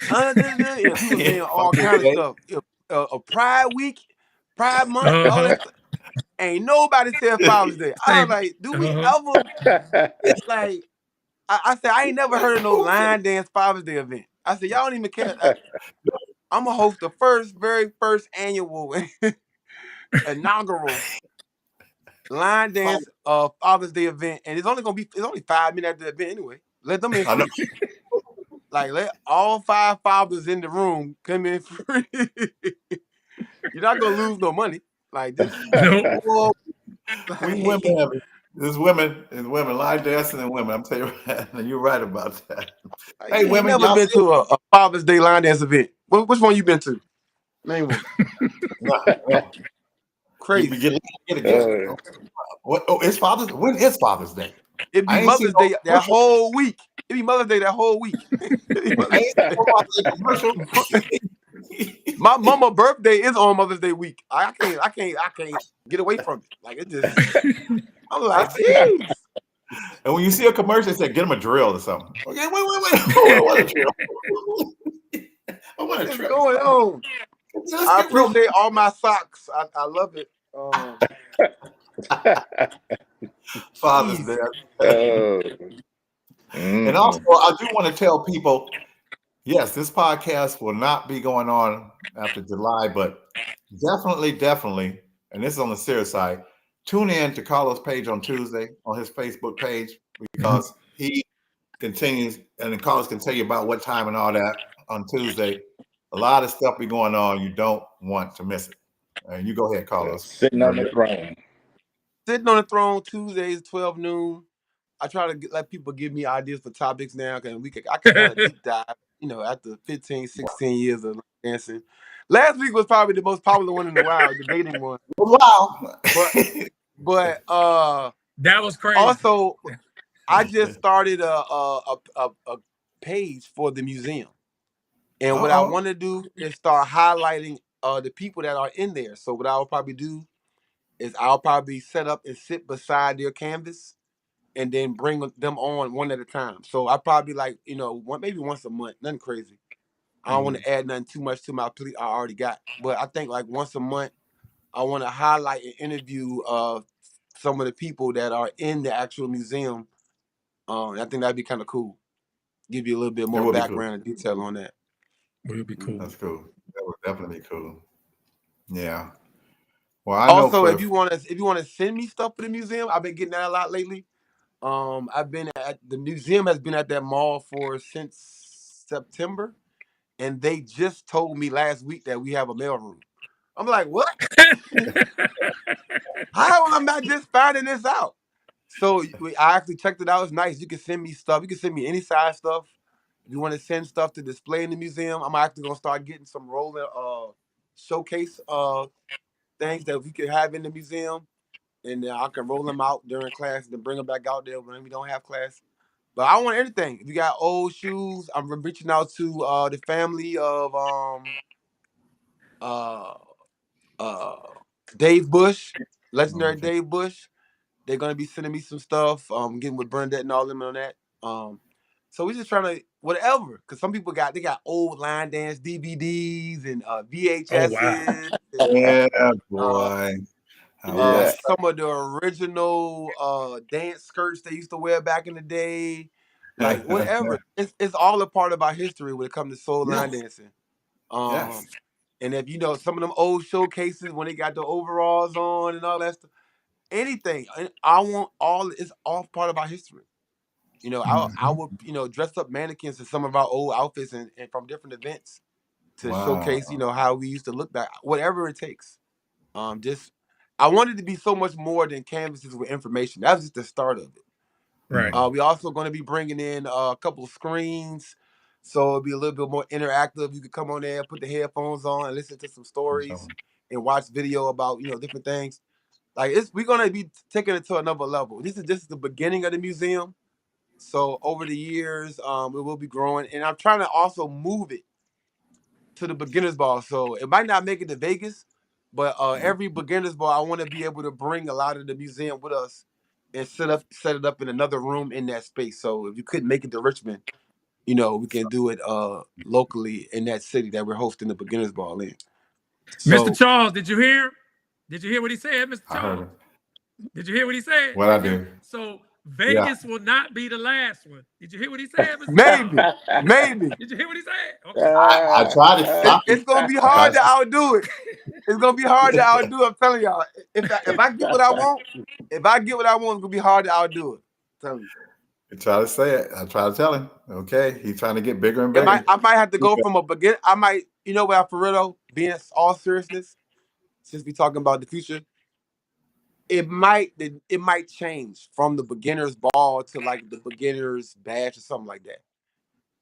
People saying all kinds of stuff. A Pride Week, Pride Month, all that stuff. Ain't nobody said Father's Day. I was like, "Do we ever?" Like, I said, I ain't never heard of no line dance Father's Day event. I said, y'all don't even care. I'm gonna host the very first annual inaugural line dance Father's Day event, and it's only 5 minutes after the event anyway. Let them in free. Like, let all 5 fathers in the room come in free. You're not gonna lose no money. Like this. There's women, line dancing and women. I'm telling you, and you're right about that. Hey, women, never been to a Father's Day line dance event. Which one you been to? Name one. Crazy. Get it again. It's Father's. When is Father's Day? It'd be Mother's Day that whole week. It'd be Mother's Day that whole week. My mama birthday is on Mother's Day week. I can't get away from it. Like it just. I'm like, jeez. And when you see a commercial, it said, "Get them a drill or something." Okay, wait. What a drill? What's going on? I appreciate all my socks. I love it. Father's Day. And also, I do want to tell people, yes, this podcast will not be going on after July, but definitely, and this is on the serious side, tune in to Carlos Page on Tuesday on his Facebook page, because he continues, and then Carlos can tell you about what time and all that on Tuesday. A lot of stuff be going on. You don't want to miss it. And you go ahead, Carlos. Sitting on the throne. Sitting on the throne, Tuesdays, 12 noon. I try to let people give me ideas for topics now, because I can kind of deep dive, after 15, 16 years of dancing. Last week was probably the most popular one in a while, the dating one. Wow. But that was crazy. Also, I just started a page for the museum. And what I want to do is start highlighting the people that are in there. So what I'll probably do is I'll probably set up and sit beside their canvas and then bring them on one at a time. So I probably maybe once a month, nothing crazy. I don't want to add nothing too much to my plate I already got. But I think like once a month, I want to highlight and interview some of the people that are in the actual museum. I think that'd be kind of cool. Give you a little bit more background and detail on that. Would be cool. That's cool. That would definitely be cool. Yeah. Well, I know also, if you want to send me stuff for the museum, I've been getting that a lot lately. I've been at the museum has been at that mall since September, and they just told me last week that we have a mail room. I'm like, what? How am I just finding this out? So I actually checked it out. It's nice. You can send me stuff. You can send me any size stuff. If you want to send stuff to display in the museum, I'm actually gonna start getting some rolling showcase things that we could have in the museum, and I can roll them out during class and then bring them back out there when we don't have class. But I want everything. If you got old shoes, I'm reaching out to the family of Dave Bush, legendary Dave Bush. They're gonna be sending me some stuff. Getting with Bernadette and all them on that. So we're just trying to whatever, because some people got old line dance DVDs and VHSs. Oh, wow. Yeah, boy. Some of the original dance skirts they used to wear back in the day. Like whatever. It's all a part of our history when it comes to soul line dancing. And if some of them old showcases when they got the overalls on and all that stuff. Anything. I want it's all part of our history. I would dress up mannequins in some of our old outfits and from different events to showcase, how we used to look back, whatever it takes. I wanted to be so much more than canvases with information. That was just the start of it. Right. We also going to be bringing in a couple of screens, so it'll be a little bit more interactive. You could come on there, put the headphones on, and listen to some stories and watch video about different things. Like we're gonna be taking it to another level. This is the beginning of the museum. So over the years, it will be growing, and I'm trying to also move it to the beginners ball. So it might not make it to Vegas, but every beginners ball, I want to be able to bring a lot of the museum with us and set it up in another room in that space. So if you couldn't make it to Richmond, we can do it locally in that city that we're hosting the beginners ball in. So, Mr. Charles, did you hear? Did you hear what he said, Mr. Charles? Did you hear what he said? What I do? So Vegas will not be the last one. Did you hear what he said, Mr. Maybe. Did you hear what he said? Okay. I tried to stop it. It's gonna be hard to outdo it. It's gonna be hard to outdo. I'm telling y'all. If I get what I want, it's gonna be hard to outdo it. I'm telling you. I try to say it. I try to tell him. Okay, he's trying to get bigger and bigger. I might have to go from a beginner. I might, what, Alfredo, being all seriousness, since we're talking about the future, it might change from the beginner's ball to like the beginner's bash or something like that.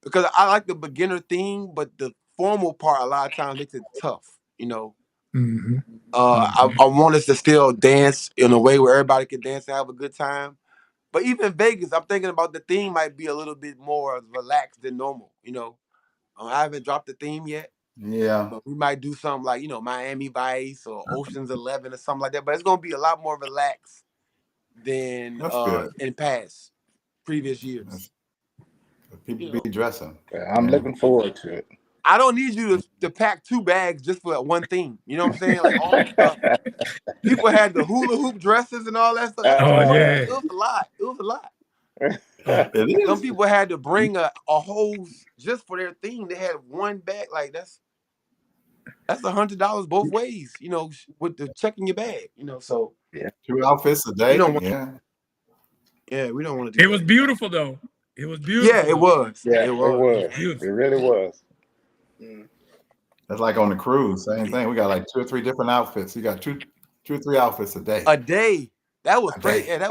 Because I like the beginner theme, but the formal part a lot of times makes it tough. Mm-hmm. I want us to still dance in a way where everybody can dance and have a good time. But even Vegas, I'm thinking about the theme might be a little bit more relaxed than normal. I haven't dropped the theme yet. Yeah. But we might do something like, Miami Vice or Ocean's 11 or something like that. But it's going to be a lot more relaxed than in previous years. People be dressing. I'm looking forward to it. I don't need you to pack 2 bags just for one thing. You know what I'm saying? Like all the stuff. People had the hula hoop dresses and all that stuff. It was a lot. It was a lot. Some people had to bring a hose just for their theme. They had one bag. Like that's $100 both ways. With the checking your bag. So 2 outfits a day. We don't want to do. It was beautiful though. It was beautiful. Yeah, it was. Yeah, it was. Beautiful. It really was. That's like on the cruise, same thing. We got like 2 or 3 different outfits. You got 2 or 3 outfits a day. A day. That was great. Yeah,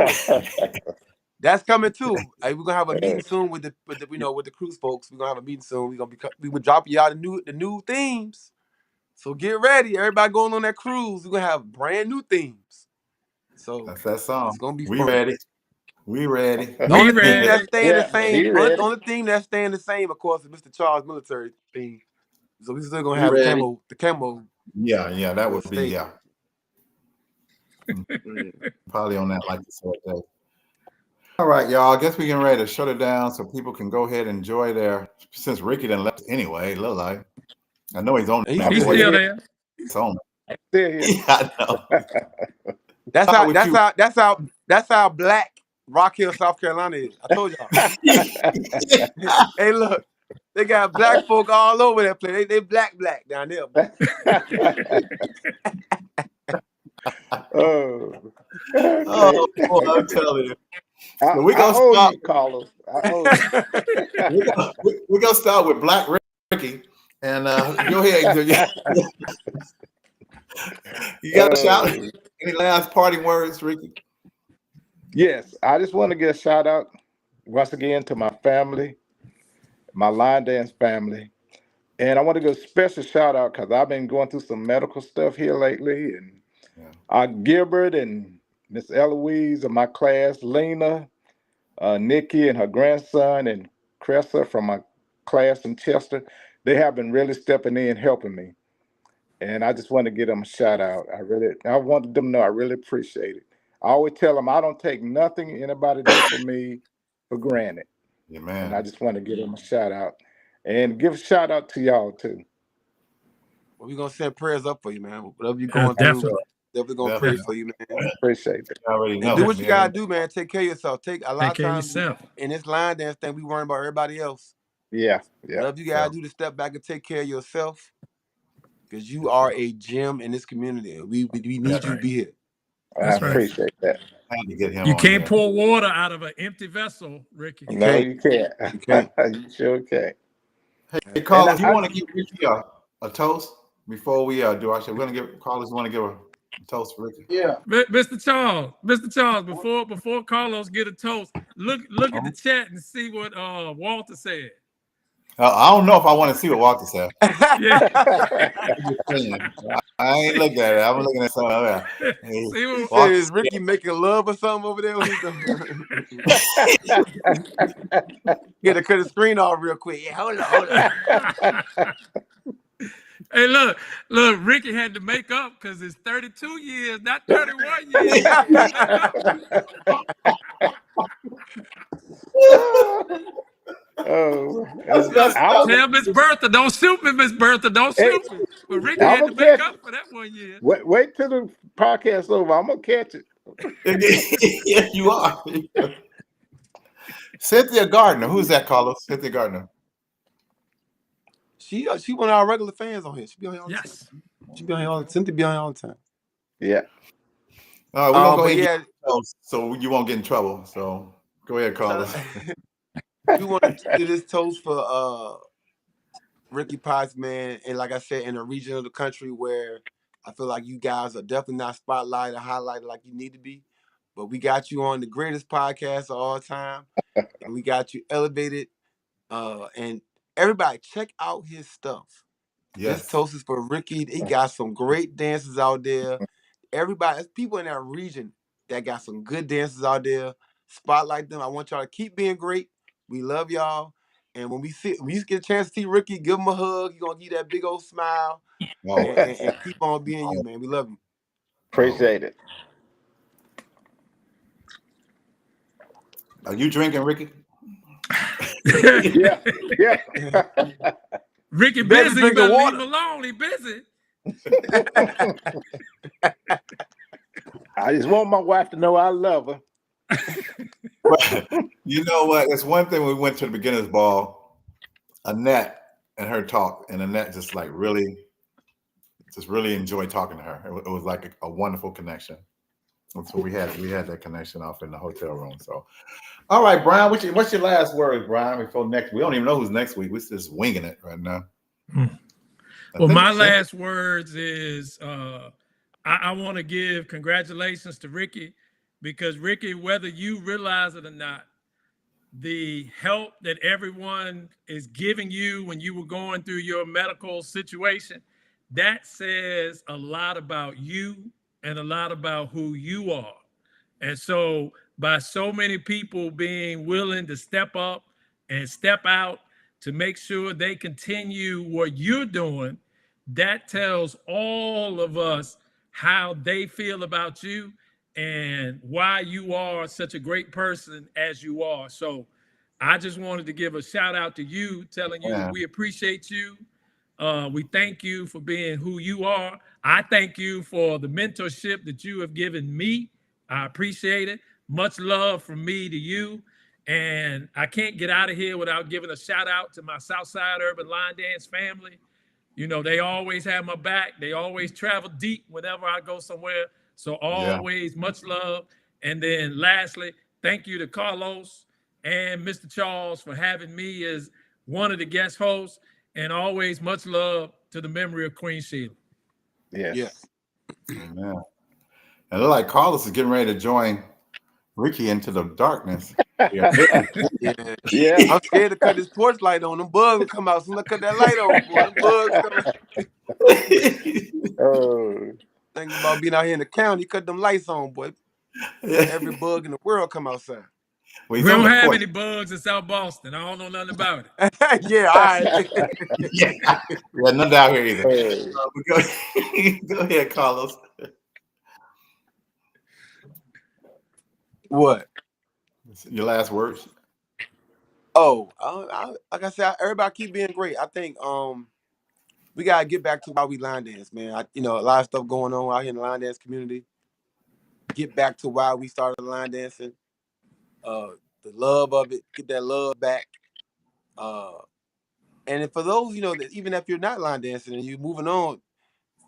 that's coming too. We're gonna have a meeting soon with the with the cruise folks. We're gonna have a meeting soon. We would drop you out the new themes. So get ready, everybody going on that cruise. We're gonna have brand new themes. So that's that song. It's gonna be fun. Ready. We ready. The only thing that's staying the same. Only thing that's staying the same, of course, is Mr. Charles' military theme. So we still gonna have the camo. Yeah, that would be probably on that like you said. All right, y'all. I guess we getting ready to shut it down so people can go ahead and enjoy since Ricky done left anyway. Look like I know he's on. He's still there. He's on. Yeah, I know. That's how black Rock Hill, South Carolina is. I told y'all. Hey, look, they got black folk all over that place. They black down there. Oh, boy, I'm telling you. We're gonna start, Carlos. We're gonna start with Black Ricky, and go ahead. You got a shout? Any last parting words, Ricky? Yes, I just want to give a shout out once again to my family, my line dance family, and I want to give a special shout out because I've been going through some medical stuff here lately, and Gilbert and Miss Eloise of my class, Lena, Nikki and her grandson, and Cressa from my class in Chester, they have been really stepping in helping me. And I just want to give them a shout out. I wanted them to know I really appreciate it. I always tell them I don't take nothing anybody does for me for granted. Yeah, man. And I just want to give them a shout out and give a shout out to y'all too. Well, we're gonna send prayers up for you, man. Whatever you're going through, definitely gonna pray for you, man. Appreciate it. I already know. Do what you gotta do, man. Take care of yourself. A lot of times yourself. In this line dance thing, we worrying about everybody else. Yeah. Whatever you gotta do to step back and take care of yourself, because you are a gem in this community. We need you to be here. I appreciate that. I had to get him. You can't pour water out of an empty vessel, Ricky. No, you can't. You can't. You sure can't. Hey, Carlos, you want to give Ricky a toast before we do our show? We're gonna give Carlos. You want to give a toast for Ricky? Yeah. Mr. Charles, before Carlos get a toast, look at the chat and see what Walter said. I don't know if I want to see what Walter said. Yeah. I ain't looking at it. I'm looking at something else. Hey, is Ricky making love or something over there? Get to cut the screen off real quick. Yeah, hold on. Hey, look, Ricky had to make up because it's 32 years, not 31 years. Tell Miss Bertha, don't shoot me, Miss Bertha, don't shoot me. But Ricky had to make up for that 1 year. Wait till the podcast over. I'm gonna catch it. Yes, you are. Cynthia Gardner, who's that, Carlos? Cynthia Gardner. She one of our regular fans on here. She be on here all the time. She be on here all the time. Cynthia be on here all the time. Yeah. All right, we're gonna go ahead and so you won't get in trouble. So go ahead, Carlos. We want to do this toast for Ricky Potts, man, and like I said, in a region of the country where I feel like you guys are definitely not spotlighted or highlighted like you need to be, but we got you on the greatest podcast of all time, and we got you elevated. And everybody, check out his stuff. This toast is for Ricky. He got some great dancers out there. Everybody, people in that region that got some good dancers out there. Spotlight them. I want y'all to keep being great. We love y'all. And when you get a chance to see Ricky, give him a hug. He's gonna give you that big old smile. And keep on being you, man. We love you. Appreciate it. Are you drinking, Ricky? Yeah. Ricky busy. You better leave him alone. He busy. I just want my wife to know I love her. You know what? It's one thing. We went to the beginners ball. Annette and her talk, and Annette just really enjoyed talking to her. It was like a wonderful connection. And so we had that connection off in the hotel room. So, all right, Brian, what's your last word, Brian? Before next, we don't even know who's next week. We're just winging it right now. Well, my last words is I want to give congratulations to Ricky, because Ricky, whether you realize it or not, the help that everyone is giving you when you were going through your medical situation, that says a lot about you and a lot about who you are. And so by so many people being willing to step up and step out to make sure they continue what you're doing, that tells all of us how they feel about you and why you are such a great person as you are. So I just wanted to give a shout out to you, telling you we appreciate you. We thank you for being who you are. I thank you for the mentorship that you have given me. I appreciate it. Much love from me to you. And I can't get out of here without giving a shout out to my Southside Urban Line Dance family. You know, they always have my back. They always travel deep whenever I go somewhere. So always much love. And then lastly, thank you to Carlos and Mr. Charles for having me as one of the guest hosts. And always much love to the memory of Queen Sheila. Yes. Amen. And it look like Carlos is getting ready to join Ricky into the darkness. Yeah. I'm scared to cut this porch light on. Them bugs will come out. Soon as I cut that light on, boy. Them bugs coming. Thinking about being out here in the county, cut them lights on, boy. Every bug in the world come outside. We don't have any bugs in South Boston. I don't know nothing about it. Yeah, all right. Yeah, nothing out here either. Go ahead, Carlos. What? Your last words? Like I said, everybody keep being great. I think we gotta get back to why we line dance, man. A lot of stuff going on out here in the line dance community. Get back to why we started line dancing. The love of it, get that love back. And for those, that even if you're not line dancing and you're moving on,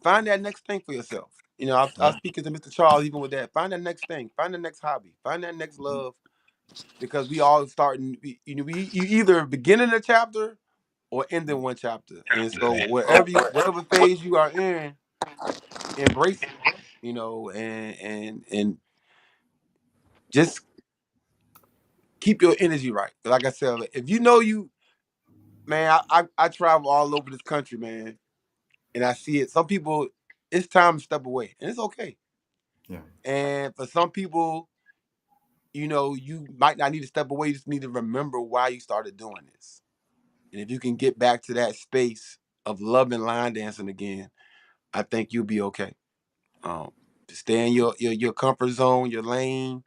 find that next thing for yourself. I was speaking to Mr. Charles even with that. Find that next thing. Find that next hobby. Find that next love. Because we all starting, you either beginning a chapter or ending one chapter. And so whatever phase you are in, embrace it. And just keep your energy right. Like I said, if man, I travel all over this country, man, and I see it. Some people, it's time to step away, and it's okay. Yeah. And for some people, you might not need to step away. You just need to remember why you started doing this. And if you can get back to that space of loving line dancing again, I think you'll be okay. Just stay in your comfort zone, your lane.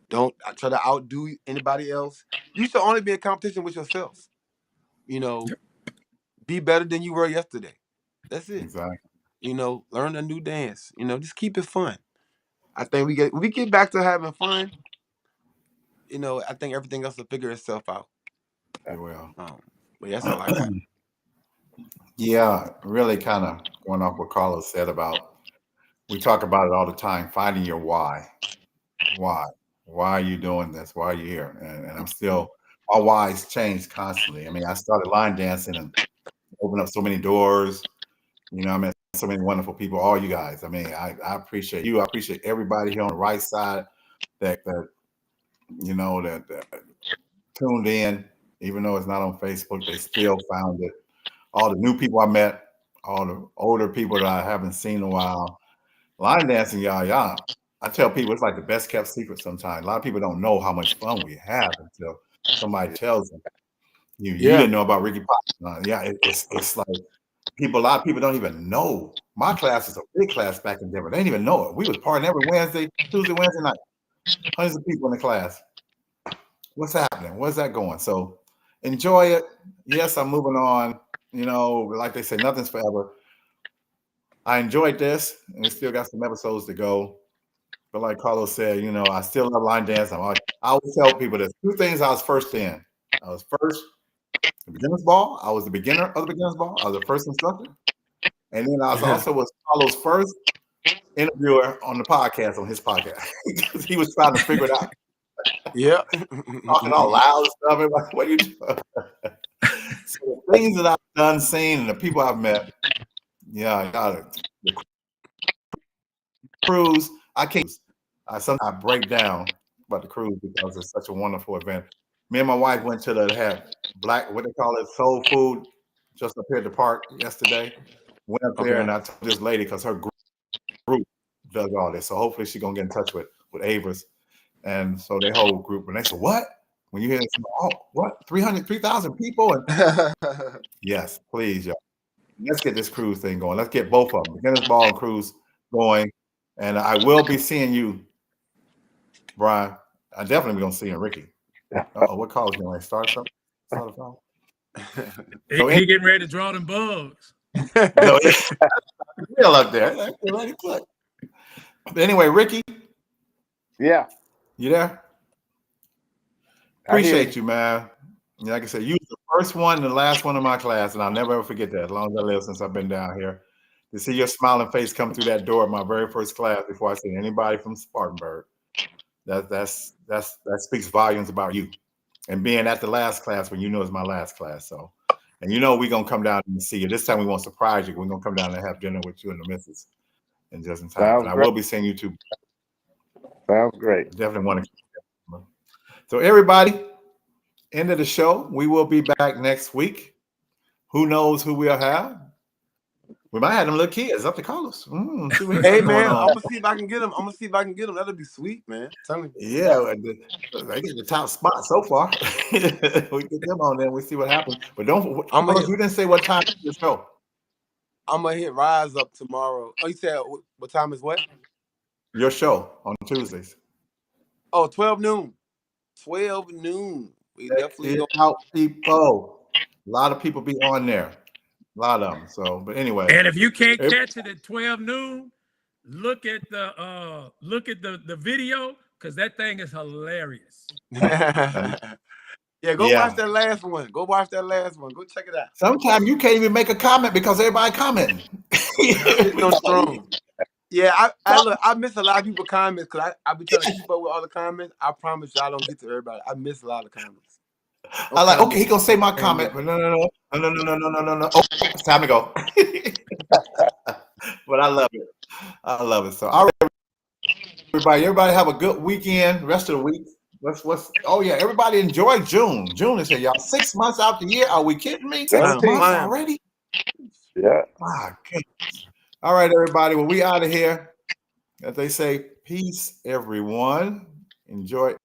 Don't try to outdo anybody else. You should only be in competition with yourself. Be better than you were yesterday. That's it. Exactly. Learn a new dance. Just keep it fun. I think we get back to having fun. I think everything else will figure itself out. Well. But that's all I got. Yeah, really kind of going off what Carlos said about, we talk about it all the time, finding your why. Why are you doing this? Why are you here? And I'm still, our whys change constantly. I mean, I started line dancing and opened up so many doors. I met so many wonderful people, all you guys. I mean, I appreciate you. I appreciate everybody here on the right side that tuned in, even though it's not on Facebook, they still found it. All the new people I met, all the older people that I haven't seen in a while. Line dancing, y'all. I tell people it's like the best kept secret sometimes. A lot of people don't know how much fun we have until somebody tells them. You didn't know about Ricky Potts. It's like a lot of people don't even know. My class is a big class back in Denver. They didn't even know it. We was partying every Tuesday, Wednesday night. Hundreds of people in the class. What's happening? Where's that going? So enjoy it. Yes, I'm moving on. Like they say, nothing's forever. I enjoyed this, and we still got some episodes to go. But like Carlos said, I still love line dance. I always tell people there's two things I was first in. I was first the beginner's ball. I was the beginner of the beginner's ball. I was the first instructor. And then I was Carlos' first interviewer on the podcast, on his podcast. Because he was trying to figure it out. Yeah. Talking all loud and stuff. Like, what are you doing? So the things that I've done, seen, and the people I've met, I got it. The cruise, sometimes I break down about the cruise because it's such a wonderful event. Me and my wife went to what they call it, soul food, just up here at the park yesterday. Went up there and I told this lady, because her group does all this. So hopefully she's going to get in touch with Avers. And so their whole group, and they said, what? When you hear this, 3,000 people? And yes, please, y'all. Let's get this cruise thing going. Let's get both of them, beginner's ball and cruise, going. And I will be seeing you, Brian. I definitely going to see you, Ricky. What call is going to start something? Start a phone? He getting ready to draw them bugs. No, it's real up there. But anyway, Ricky. Yeah. You there? Appreciate you, man. Like I said, you was the first one and the last one in my class, and I'll never ever forget that as long as I live since I've been down here. To see your smiling face come through that door at my very first class before I see anybody from Spartanburg, that speaks volumes about you. And being at the last class when it's my last class. So, and we're gonna come down and see you. This time we won't surprise you. We're gonna come down and have dinner with you and the missus in just in time. And I will be seeing you too. Sounds great. Definitely want to. So everybody, end of the show. We will be back next week. Who knows who we'll have? We might have them little kids up to Carlos. Hey man, I'm gonna see if I can get them. That'll be sweet, man. Tell me. Yeah, they get the top spot so far. We get them on there. We see what happens. But you didn't say what time is your show. I'm gonna hit Rise Up tomorrow. Oh, you said what time is what? Your show on Tuesdays. Oh, 12 noon. 12 noon. We definitely go out people. A lot of people be on there. A lot of them. So, but anyway. And if you can't catch it at 12 noon, look at the video, because that thing is hilarious. Yeah, watch that last one. Go watch that last one. Go check it out. Sometimes you can't even make a comment because everybody commenting. Yeah, I miss a lot of people's comments because I be trying to keep up with all the comments. I promise you I don't get to everybody. I miss a lot of comments. Okay, he gonna say my comment, but no. Oh, it's time to go. But I love it. So all right, everybody have a good weekend. Rest of the week. Everybody enjoy June. June is here, y'all. 6 months out the year. Are we kidding me? 6 months already? Yeah. My goodness. All right, everybody. Well, we out of here. As they say, peace, everyone. Enjoy